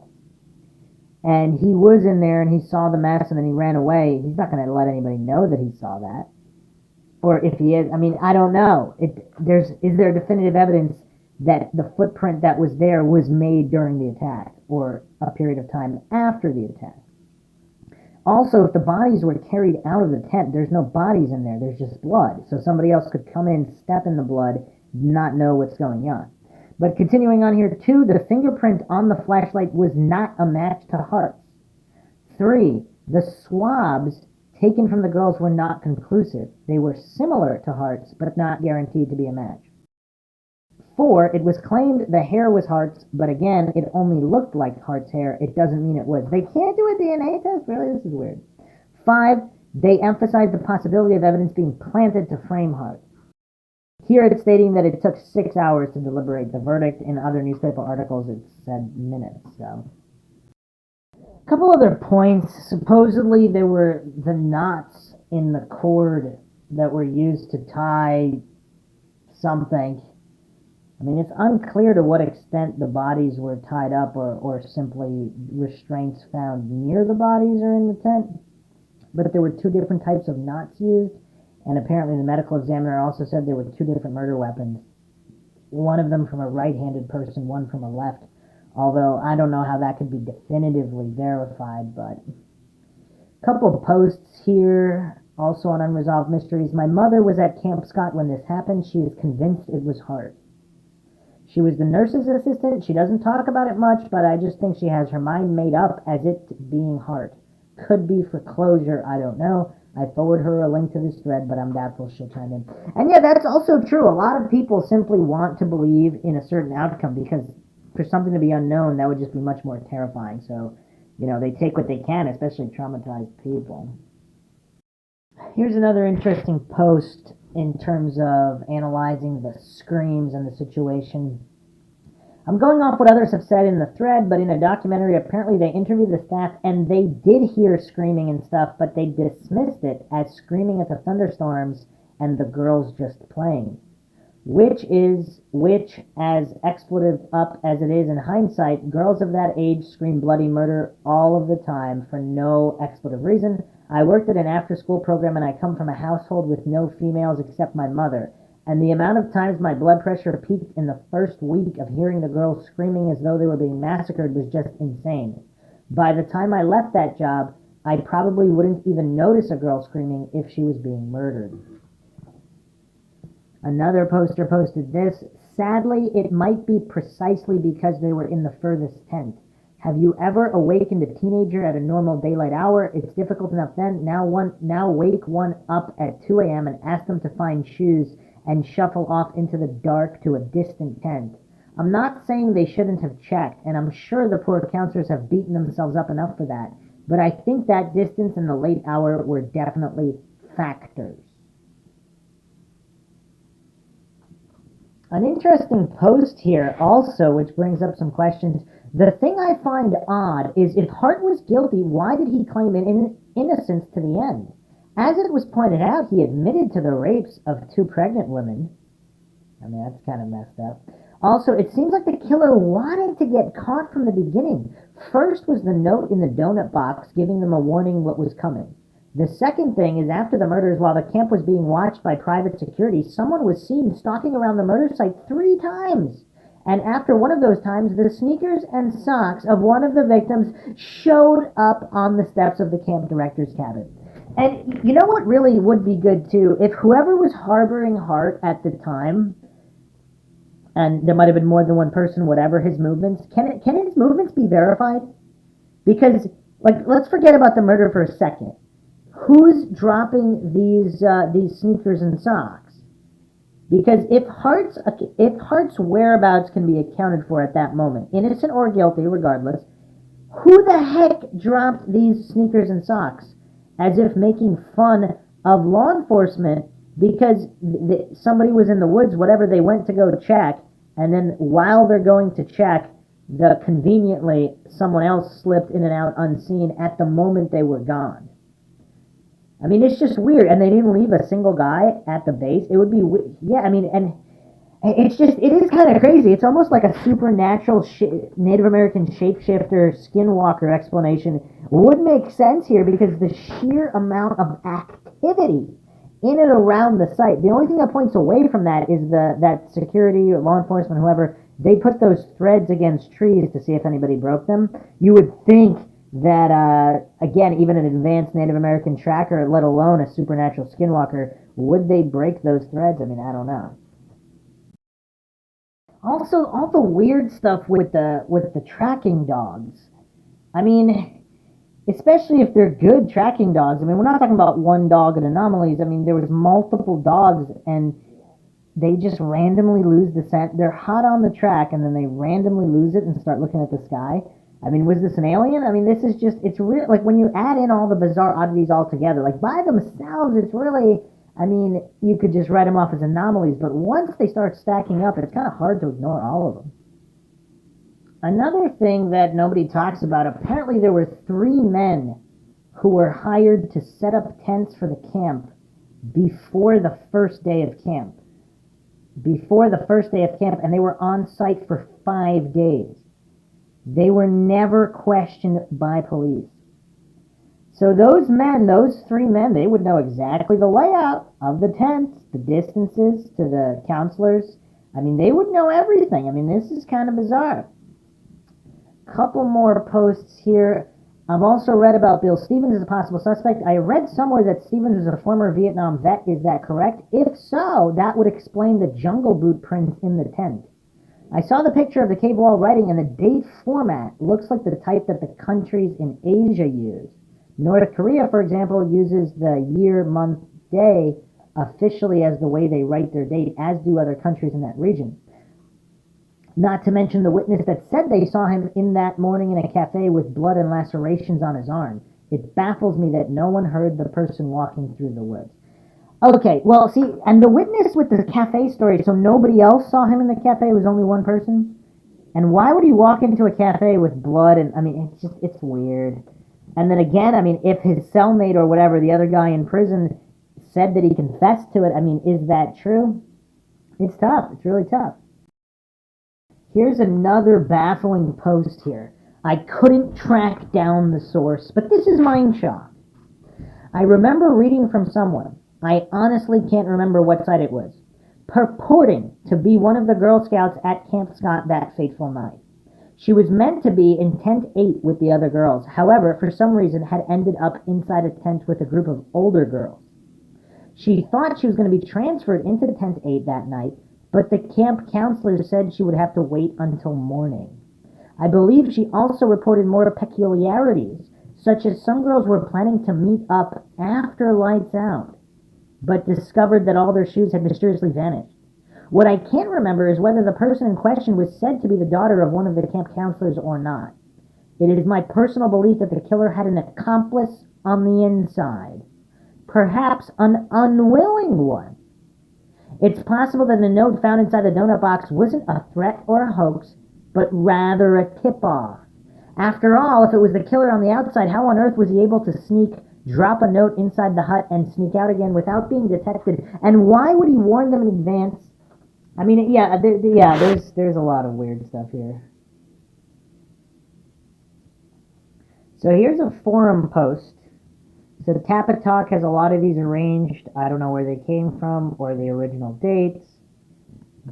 and he was in there and he saw the mess and then he ran away, he's not going to let anybody know that he saw that. Or if he is, I mean, I don't know. Is there definitive evidence that the footprint that was there was made during the attack or a period of time after the attack? Also, if the bodies were carried out of the tent, there's no bodies in there, there's just blood. So somebody else could come in, step in the blood, not know what's going on. But continuing on here, 2, the fingerprint on the flashlight was not a match to Hart's. 3, the swabs taken from the girls were not conclusive. They were similar to Hart's, but not guaranteed to be a match. 4, it was claimed the hair was Hart's, but again, it only looked like Hart's hair. It doesn't mean it was. They can't do a DNA test? Really? This is weird. 5, they emphasized the possibility of evidence being planted to frame Hart. Here it's stating that it took 6 hours to deliberate the verdict. In other newspaper articles, it said minutes. So, a couple other points. Supposedly, there were the knots in the cord that were used to tie something. I mean, it's unclear to what extent the bodies were tied up or simply restraints found near the bodies or in the tent. but there were 2 different types of knots used, and apparently the medical examiner also said there were 2 different murder weapons. One of them from a right-handed person, one from a left, although I don't know how that could be definitively verified, but... A couple of posts here, also on Unresolved Mysteries. My mother was at Camp Scott when this happened. She is convinced it was Hart. She was the nurse's assistant. She doesn't talk about it much, but I just think she has her mind made up as it being Hart. Could be for closure, I don't know. I forward her a link to this thread, but I'm doubtful she'll chime in. And yeah, that's also true. A lot of people simply want to believe in a certain outcome because for something to be unknown, that would just be much more terrifying. So, they take what they can, especially traumatized people. Here's another interesting post in terms of analyzing the screams and the situation. I'm going off what others have said in the thread, but in a documentary, apparently they interviewed the staff and they did hear screaming and stuff, but they dismissed it as screaming at the thunderstorms and the girls just playing. Which, as expletive up as it is in hindsight, girls of that age scream bloody murder all of the time for no expletive reason. I worked at an after-school program and I come from a household with no females except my mother. And the amount of times my blood pressure peaked in the first week of hearing the girls screaming as though they were being massacred was just insane. By the time I left that job, I probably wouldn't even notice a girl screaming if she was being murdered. Another poster posted this. Sadly, it might be precisely because they were in the furthest tent. Have you ever awakened a teenager at a normal daylight hour? It's difficult enough then. Now wake one up at 2 a.m. and ask them to find shoes and shuffle off into the dark to a distant tent. I'm not saying they shouldn't have checked, and I'm sure the poor counselors have beaten themselves up enough for that, but I think that distance and the late hour were definitely factors. An interesting post here also, which brings up some questions. The thing I find odd is if Hart was guilty, why did he claim innocence to the end? As it was pointed out, he admitted to the rapes of 2 pregnant women. I mean, that's kind of messed up. Also, it seems like the killer wanted to get caught from the beginning. First was the note in the donut box giving them a warning what was coming. The second thing is after the murders, while the camp was being watched by private security, someone was seen stalking around the murder site 3 times. And after one of those times, the sneakers and socks of one of the victims showed up on the steps of the camp director's cabin. And you know what really would be good too? If whoever was harboring Hart at the time, and there might have been more than one person, whatever his movements, can his movements be verified? Because, let's forget about the murder for a second. Who's dropping these sneakers and socks? Because if Hart's whereabouts can be accounted for at that moment, innocent or guilty, regardless, who the heck dropped these sneakers and socks? As if making fun of law enforcement because somebody was in the woods, whatever, they went to go check, and then while they're going to check, conveniently someone else slipped in and out unseen at the moment they were gone. I mean, it's just weird, and they didn't leave a single guy at the base. It would be, yeah, I mean, and it is kind of crazy. It's almost like a supernatural Native American shapeshifter skinwalker explanation would make sense here because the sheer amount of activity in and around the site. The only thing that points away from that is that security or law enforcement, whoever, they put those threads against trees to see if anybody broke them. You would think that, again, even an advanced Native American tracker, let alone a supernatural skinwalker, would they break those threads? I mean, I don't know. Also, all the weird stuff with the tracking dogs. I mean, especially if they're good tracking dogs. I mean, we're not talking about one dog at Anomalies. I mean, there was multiple dogs, and they just randomly lose the scent. They're hot on the track, and then they randomly lose it and start looking at the sky. I mean, was this an alien? I mean, this is just, it's real. Like, when you add in all the bizarre oddities all together, like, by themselves, it's really, I mean, you could just write them off as anomalies, but once they start stacking up, it's kind of hard to ignore all of them. Another thing that nobody talks about, apparently there were 3 men who were hired to set up tents for the camp before the first day of camp. And they were on site for 5 days. They were never questioned by police. So those men, those three men, they would know exactly the layout of the tents, the distances to the counselors. I mean, they would know everything. I mean, this is kind of bizarre. Couple more posts here. I've also read about Bill Stevens as a possible suspect. I read somewhere that Stevens was a former Vietnam vet. Is that correct? If so, that would explain the jungle boot prints in the tent. I saw the picture of the cave wall writing, and the date format looks like the type that the countries in Asia use. North Korea, for example, uses the year, month, day officially as the way they write their date, as do other countries in that region. Not to mention the witness that said they saw him in that morning in a cafe with blood and lacerations on his arm. It baffles me that no one heard the person walking through the woods. Okay, well, see, and the witness with the cafe story, so nobody else saw him in the cafe, it was only one person? And why would he walk into a cafe with blood? And I mean, it's weird. And then again, I mean, if his cellmate or whatever, the other guy in prison, said that he confessed to it, I mean, is that true? It's tough. It's really tough. Here's another baffling post here. I couldn't track down the source, but this is Mindshock. I remember reading from someone, I honestly can't remember what site it was, purporting to be one of the Girl Scouts at Camp Scott that fateful night. She was meant to be in Tent 8 with the other girls, however, for some reason had ended up inside a tent with a group of older girls. She thought she was going to be transferred into Tent 8 that night, but the camp counselor said she would have to wait until morning. I believe she also reported more peculiarities, such as some girls were planning to meet up after lights out, but discovered that all their shoes had mysteriously vanished. What I can't remember is whether the person in question was said to be the daughter of one of the camp counselors or not. It is my personal belief that the killer had an accomplice on the inside, perhaps an unwilling one. It's possible that the note found inside the donut box wasn't a threat or a hoax, but rather a tip-off. After all, if it was the killer on the outside, how on earth was he able to drop a note inside the hut and sneak out again without being detected? And why would he warn them in advance? I mean, there's a lot of weird stuff here. So here's a forum post. So Tappa Talk has a lot of these arranged. I don't know where they came from or the original dates.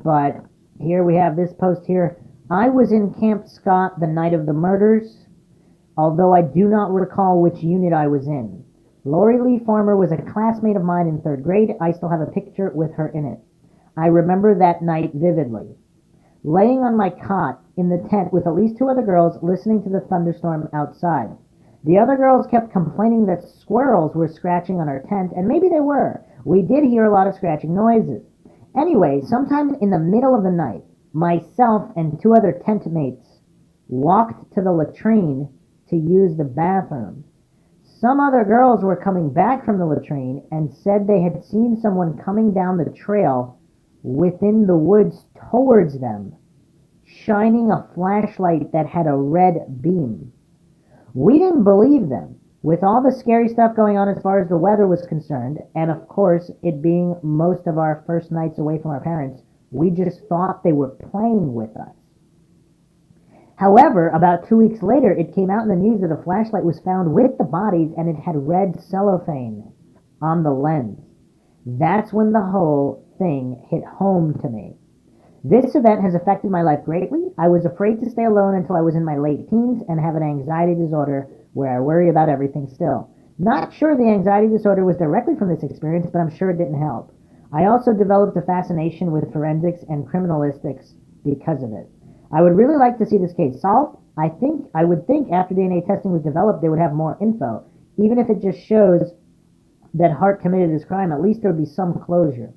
But here we have this post here. I was in Camp Scott the night of the murders, although I do not recall which unit I was in. Lori Lee Farmer was a classmate of mine in 3rd grade. I still have a picture with her in it. I remember that night vividly. Laying on my cot in the tent with at least 2 other girls listening to the thunderstorm outside. The other girls kept complaining that squirrels were scratching on our tent, and maybe they were. We did hear a lot of scratching noises. Anyway, sometime in the middle of the night, myself and 2 other tent mates walked to the latrine to use the bathroom. Some other girls were coming back from the latrine and said they had seen someone coming down the trail within the woods towards them, shining a flashlight that had a red beam. We didn't believe them. With all the scary stuff going on as far as the weather was concerned, and of course it being most of our first nights away from our parents, we just thought they were playing with us. However, about 2 weeks later, it came out in the news that a flashlight was found with the bodies and it had red cellophane on the lens. That's when the whole thing hit home to me. This event has affected my life greatly. I was afraid to stay alone until I was in my late teens and have an anxiety disorder where I worry about everything still. Not sure the anxiety disorder was directly from this experience, but I'm sure it didn't help. I also developed a fascination with forensics and criminalistics because of it. I would really like to see this case solved. I would think after DNA testing was developed, they would have more info. Even if it just shows that Hart committed this crime, at least there would be some closure.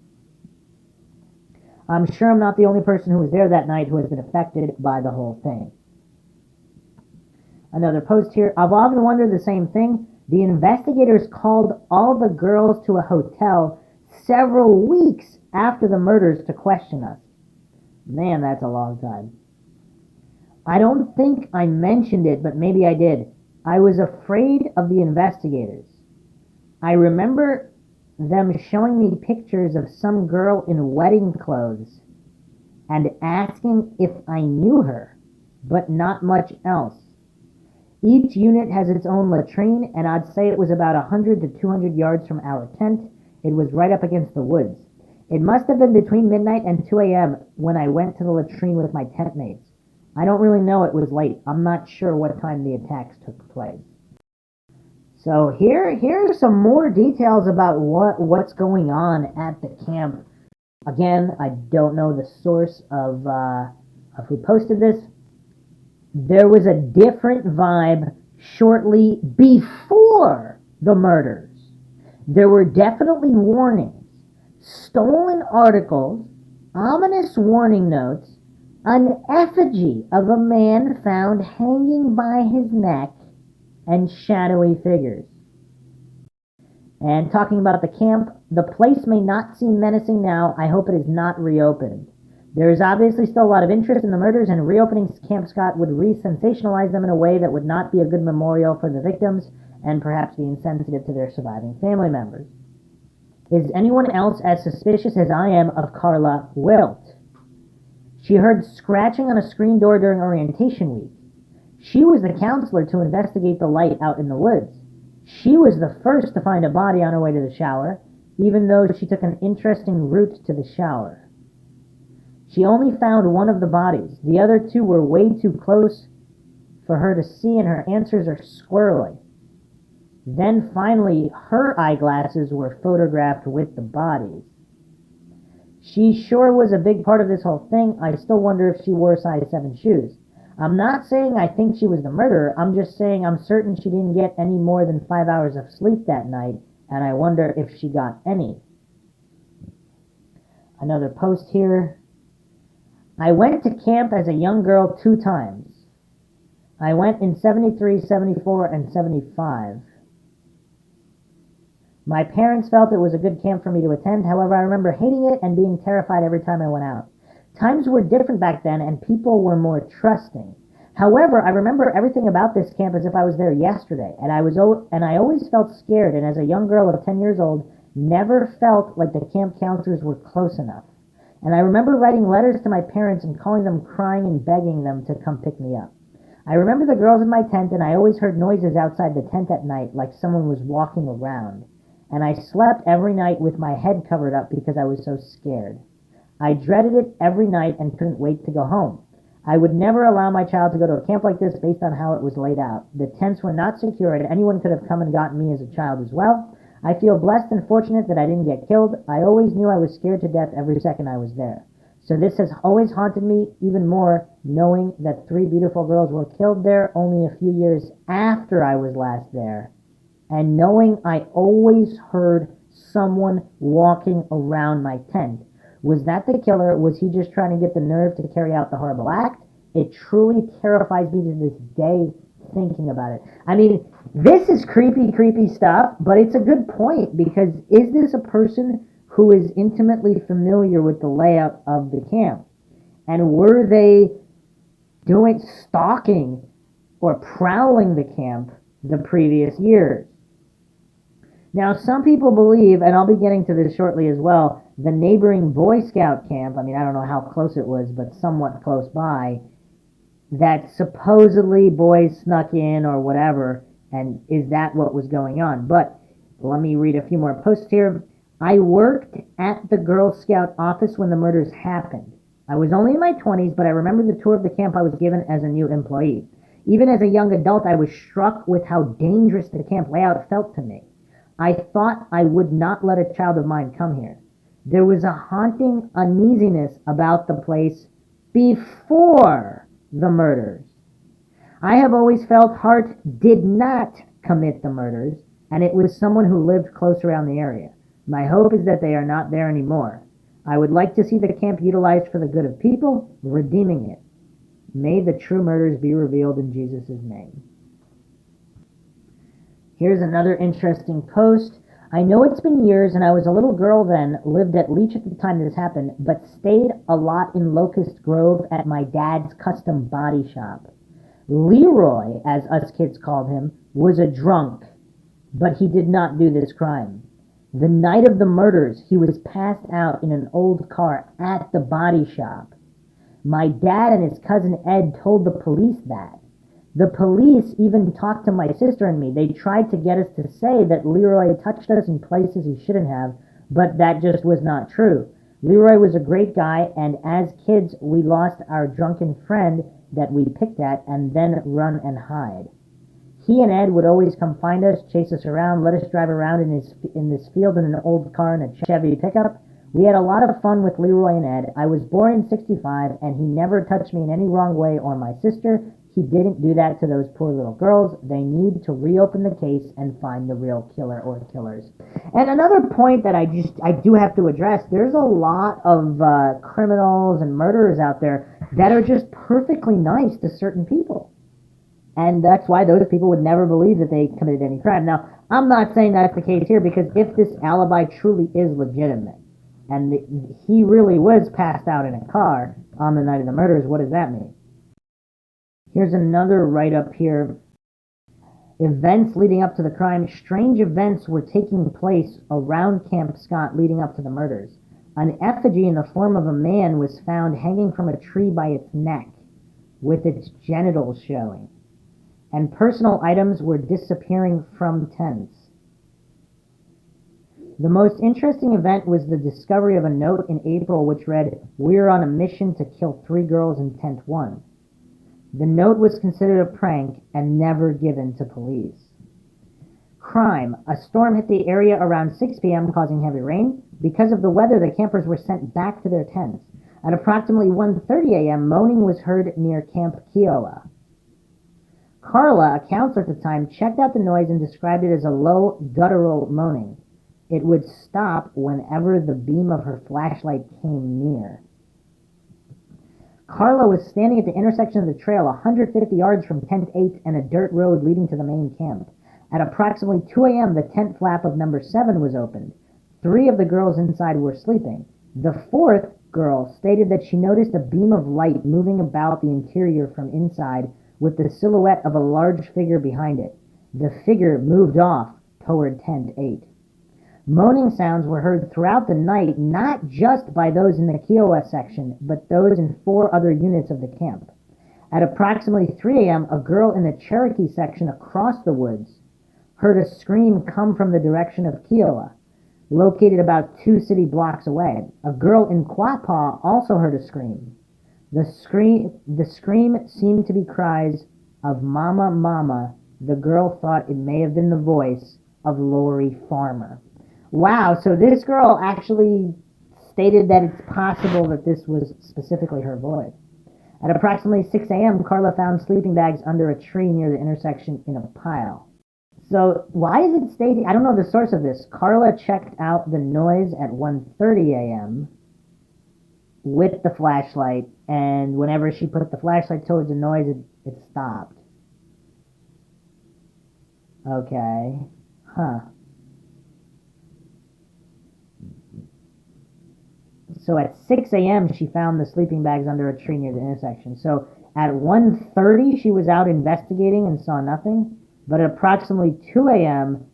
I'm sure I'm not the only person who was there that night who has been affected by the whole thing. Another post here. I've often wondered the same thing. The investigators called all the girls to a hotel several weeks after the murders to question us. Man, that's a long time. I don't think I mentioned it, but maybe I did. I was afraid of the investigators. I remember them showing me pictures of some girl in wedding clothes and asking if I knew her, but not much else. Each unit has its own latrine, and I'd say it was about 100 to 200 yards from our tent. It was right up against the woods. It must have been between midnight and 2 a.m. when I went to the latrine with my tent mates. I don't really know, it was late. I'm not sure what time the attacks took place. So here are some more details about what's going on at the camp. Again, I don't know the source of who posted this. There was a different vibe shortly before the murders. There were definitely warnings, stolen articles, ominous warning notes, an effigy of a man found hanging by his neck, and shadowy figures. And talking about the camp, the place may not seem menacing now. I hope it is not reopened. There is obviously still a lot of interest in the murders, and reopening Camp Scott would re-sensationalize them in a way that would not be a good memorial for the victims and perhaps be insensitive to their surviving family members. Is anyone else as suspicious as I am of Carla Wilt? She heard scratching on a screen door during orientation week. She was the counselor to investigate the light out in the woods. She was the first to find a body on her way to the shower, even though she took an interesting route to the shower. She only found one of the bodies. The other two were way too close for her to see, and her answers are squirrely. Then finally, her eyeglasses were photographed with the bodies. She sure was a big part of this whole thing. I still wonder if she wore size 7 shoes. I'm not saying I think she was the murderer. I'm just saying I'm certain she didn't get any more than 5 hours of sleep that night, and I wonder if she got any. Another post here. I went to camp as a young girl 2 times. I went in 73, 74, and 75. My parents felt it was a good camp for me to attend. However, I remember hating it and being terrified every time I went out. Times were different back then, and people were more trusting. However, I remember everything about this camp as if I was there yesterday, and I always felt scared, and as a young girl of 10 years old, never felt like the camp counselors were close enough. And I remember writing letters to my parents and calling them, crying and begging them to come pick me up. I remember the girls in my tent, and I always heard noises outside the tent at night, like someone was walking around. And I slept every night with my head covered up because I was so scared. I dreaded it every night and couldn't wait to go home. I would never allow my child to go to a camp like this based on how it was laid out. The tents were not secure, and anyone could have come and gotten me as a child as well. I feel blessed and fortunate that I didn't get killed. I always knew I was scared to death every second I was there. So this has always haunted me even more, knowing that 3 beautiful girls were killed there only a few years after I was last there, and knowing I always heard someone walking around my tent. Was that the killer? Was he just trying to get the nerve to carry out the horrible act? It truly terrifies me to this day thinking about it. I mean, this is creepy stuff, but it's a good point, because is this a person who is intimately familiar with the layout of the camp? And were they doing stalking or prowling the camp the previous years? Now, some people believe, and I'll be getting to this shortly as well, the neighboring Boy Scout camp, I mean, I don't know how close it was, but somewhat close by, that supposedly boys snuck in or whatever, and is that what was going on? But let me read a few more posts here. I worked at the Girl Scout office when the murders happened. I was only in my 20s, but I remember the tour of the camp I was given as a new employee. Even as a young adult, I was struck with how dangerous the camp layout felt to me. I thought I would not let a child of mine come here. There was a haunting uneasiness about the place before the murders. I have always felt Hart did not commit the murders, and it was someone who lived close around the area. My hope is that they are not there anymore. I would like to see the camp utilized for the good of people, redeeming it. May the true murders be revealed in Jesus' name. Here's another interesting post. I know it's been years, and I was a little girl then, lived at Leach at the time this happened, but stayed a lot in Locust Grove at my dad's custom body shop. Leroy, as us kids called him, was a drunk, but he did not do this crime. The night of the murders, he was passed out in an old car at the body shop. My dad and his cousin Ed told the police that. The police even talked to my sister and me. They tried to get us to say that Leroy touched us in places he shouldn't have, but that just was not true. Leroy was a great guy, and as kids, we lost our drunken friend that we picked at and then run and hide. He and Ed would always come find us, chase us around, let us drive around in this field in an old car in a Chevy pickup. We had a lot of fun with Leroy and Ed. I was born in '65, and he never touched me in any wrong way or my sister. He didn't do that to those poor little girls. They need to reopen the case and find the real killer or killers. And another point that I do have to address, there's a lot of criminals and murderers out there that are just perfectly nice to certain people. And that's why those people would never believe that they committed any crime. Now, I'm not saying that's the case here, because if this alibi truly is legitimate, and he really was passed out in a car on the night of the murders, what does that mean? Here's another write-up here. Events leading up to the crime. Strange events were taking place around Camp Scott leading up to the murders. An effigy in the form of a man was found hanging from a tree by its neck, with its genitals showing. And personal items were disappearing from tents. The most interesting event was the discovery of a note in April which read, "We're on a mission to kill 3 girls in Tent 1. The note was considered a prank and never given to police. Crime. A storm hit the area around 6 p.m. causing heavy rain. Because of the weather, the campers were sent back to their tents. At approximately 1:30 a.m., moaning was heard near Camp Kiowa. Carla, a counselor at the time, checked out the noise and described it as a low, guttural moaning. It would stop whenever the beam of her flashlight came near. Carla was standing at the intersection of the trail 150 yards from Tent 8 and a dirt road leading to the main camp. At approximately 2 a.m., the tent flap of number 7 was opened. 3 of the girls inside were sleeping. The 4th girl stated that she noticed a beam of light moving about the interior from inside with the silhouette of a large figure behind it. The figure moved off toward Tent 8. Moaning sounds were heard throughout the night, not just by those in the Kiowa section, but those in 4 other units of the camp. At approximately 3 a.m., a girl in the Cherokee section across the woods heard a scream come from the direction of Kiowa, located about 2 city blocks away. A girl in Quapaw also heard a scream. The scream seemed to be cries of "Mama, Mama." The girl thought it may have been the voice of Lori Farmer. Wow, so this girl actually stated that it's possible that this was specifically her voice. At approximately 6 a.m., Carla found sleeping bags under a tree near the intersection in a pile. So why is it stating, I don't know the source of this, Carla checked out the noise at 1:30 a.m. with the flashlight, and whenever she put the flashlight towards the noise, it stopped. Okay. Huh. So at 6 a.m., she found the sleeping bags under a tree near the intersection. So at 1:30, she was out investigating and saw nothing. But at approximately 2 a.m.,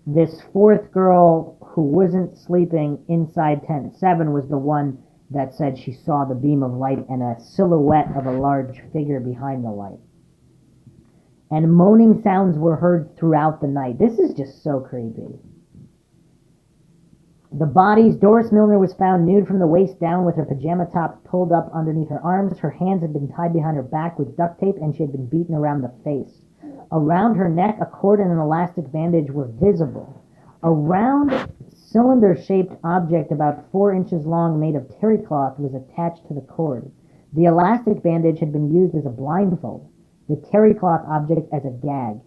this 4th girl who wasn't sleeping inside Tent 7 was the one that said she saw the beam of light and a silhouette of a large figure behind the light. And moaning sounds were heard throughout the night. This is just so creepy. The bodies. Doris Milner was found nude from the waist down with her pajama top pulled up underneath her arms. Her hands had been tied behind her back with duct tape, and she had been beaten around the face. Around her neck, a cord and an elastic bandage were visible. A round, cylinder-shaped object about 4 inches long made of terry cloth was attached to the cord. The elastic bandage had been used as a blindfold, the terry cloth object as a gag.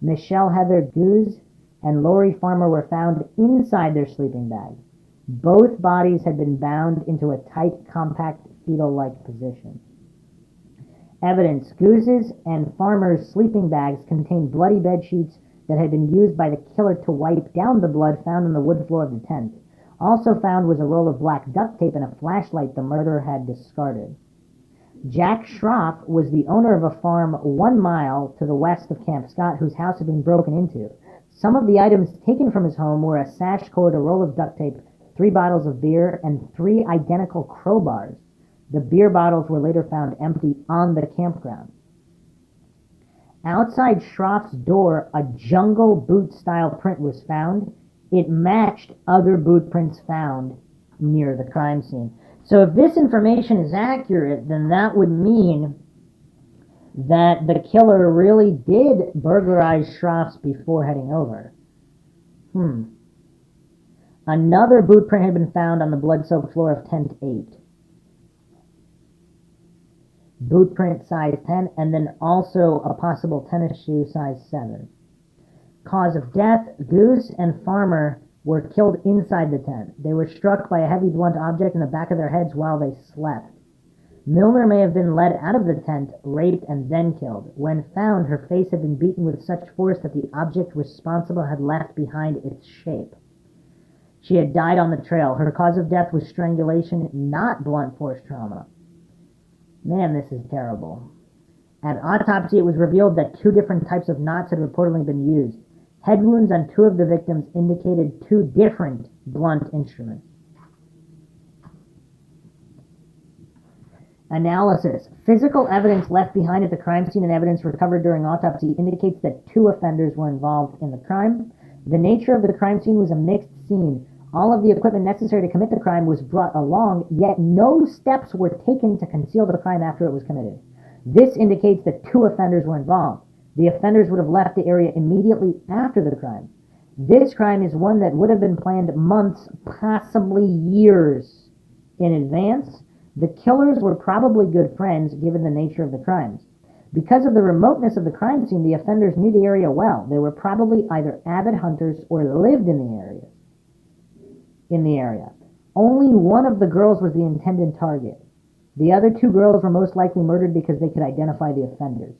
Michele Heather Guse and Lori Farmer were found inside their sleeping bag. Both bodies had been bound into a tight, compact, fetal-like position. Evidence. Guse's and Farmer's sleeping bags contained bloody bed sheets that had been used by the killer to wipe down the blood found on the wood floor of the tent. Also found was a roll of black duct tape and a flashlight the murderer had discarded. Jack Schroff was the owner of a farm 1 mile to the west of Camp Scott whose house had been broken into. Some of the items taken from his home were a sash cord, a roll of duct tape, 3 bottles of beer, and 3 identical crowbars. The beer bottles were later found empty on the campground. Outside Schroff's door, a jungle boot-style print was found. It matched other boot prints found near the crime scene. So if this information is accurate, then that would mean that the killer really did burglarize Schroff's before heading over. Another boot print had been found on the blood-soaked floor of Tent 8. Boot print size 10, and then also a possible tennis shoe size 7. Cause of death, Guse and Farmer were killed inside the tent. They were struck by a heavy blunt object in the back of their heads while they slept. Milner may have been led out of the tent, raped, and then killed. When found, her face had been beaten with such force that the object responsible had left behind its shape. She had died on the trail. Her cause of death was strangulation, not blunt force trauma. Man, this is terrible. At autopsy, it was revealed that 2 different types of knots had reportedly been used. Head wounds on 2 of the victims indicated 2 different blunt instruments. Analysis. Physical evidence left behind at the crime scene and evidence recovered during autopsy indicates that 2 offenders were involved in the crime. The nature of the crime scene was a mixed scene. All of the equipment necessary to commit the crime was brought along, yet no steps were taken to conceal the crime after it was committed. This indicates that 2 offenders were involved. The offenders would have left the area immediately after the crime. This crime is one that would have been planned months, possibly years in advance. The killers were probably good friends given the nature of the crimes. Because of the remoteness of the crime scene, the offenders knew the area well. They were probably either avid hunters or lived in the area. Only one of the girls was the intended target. The other 2 girls were most likely murdered because they could identify the offenders.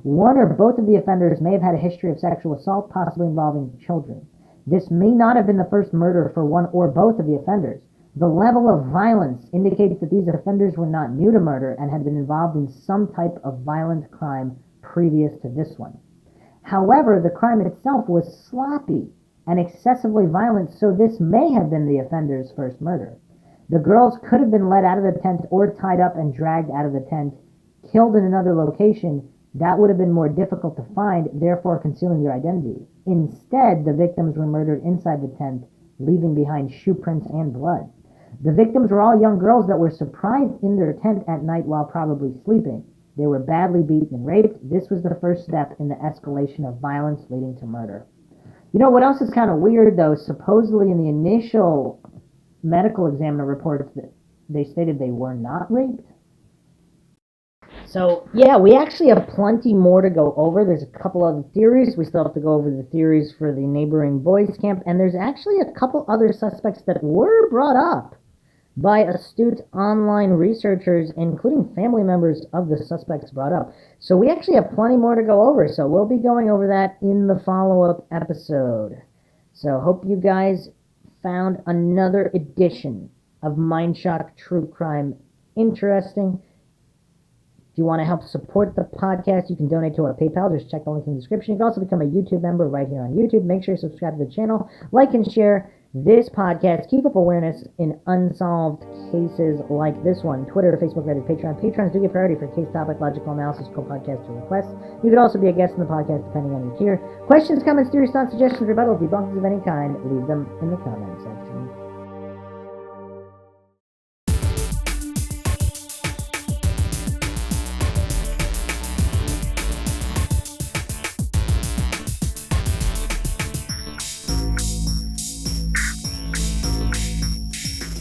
One or both of the offenders may have had a history of sexual assault, possibly involving children. This may not have been the first murder for one or both of the offenders. The level of violence indicates that these offenders were not new to murder and had been involved in some type of violent crime previous to this one. However, the crime itself was sloppy and excessively violent, so this may have been the offender's first murder. The girls could have been led out of the tent or tied up and dragged out of the tent, killed in another location. That would have been more difficult to find, therefore concealing their identity. Instead, the victims were murdered inside the tent, leaving behind shoe prints and blood. The victims were all young girls that were surprised in their tent at night while probably sleeping. They were badly beaten and raped. This was the first step in the escalation of violence leading to murder. You know what else is kind of weird, though? Supposedly in the initial medical examiner reports that they stated they were not raped. So, yeah, we actually have plenty more to go over. There's a couple other theories. We still have to go over the theories for the neighboring boys' camp. And there's actually a couple other suspects that were brought up by astute online researchers, including family members of the suspects brought up. So we actually have plenty more to go over. So we'll be going over that in the follow-up episode. So hope you guys found another edition of Mindshock True Crime interesting. If you want to help support the podcast, you can donate to our PayPal. Just check the link in the description. You can also become a YouTube member right here on YouTube. Make sure you subscribe to the channel, like and share this podcast. Keep up awareness in unsolved cases like this one. Twitter, Facebook, Reddit, Patreon. Patrons do get priority for case topic, logical analysis, co-podcast, or requests. You could also be a guest in the podcast depending on your tier. Questions, comments, theories, thoughts, suggestions, rebuttals, debunkings of any kind, leave them in the comment section.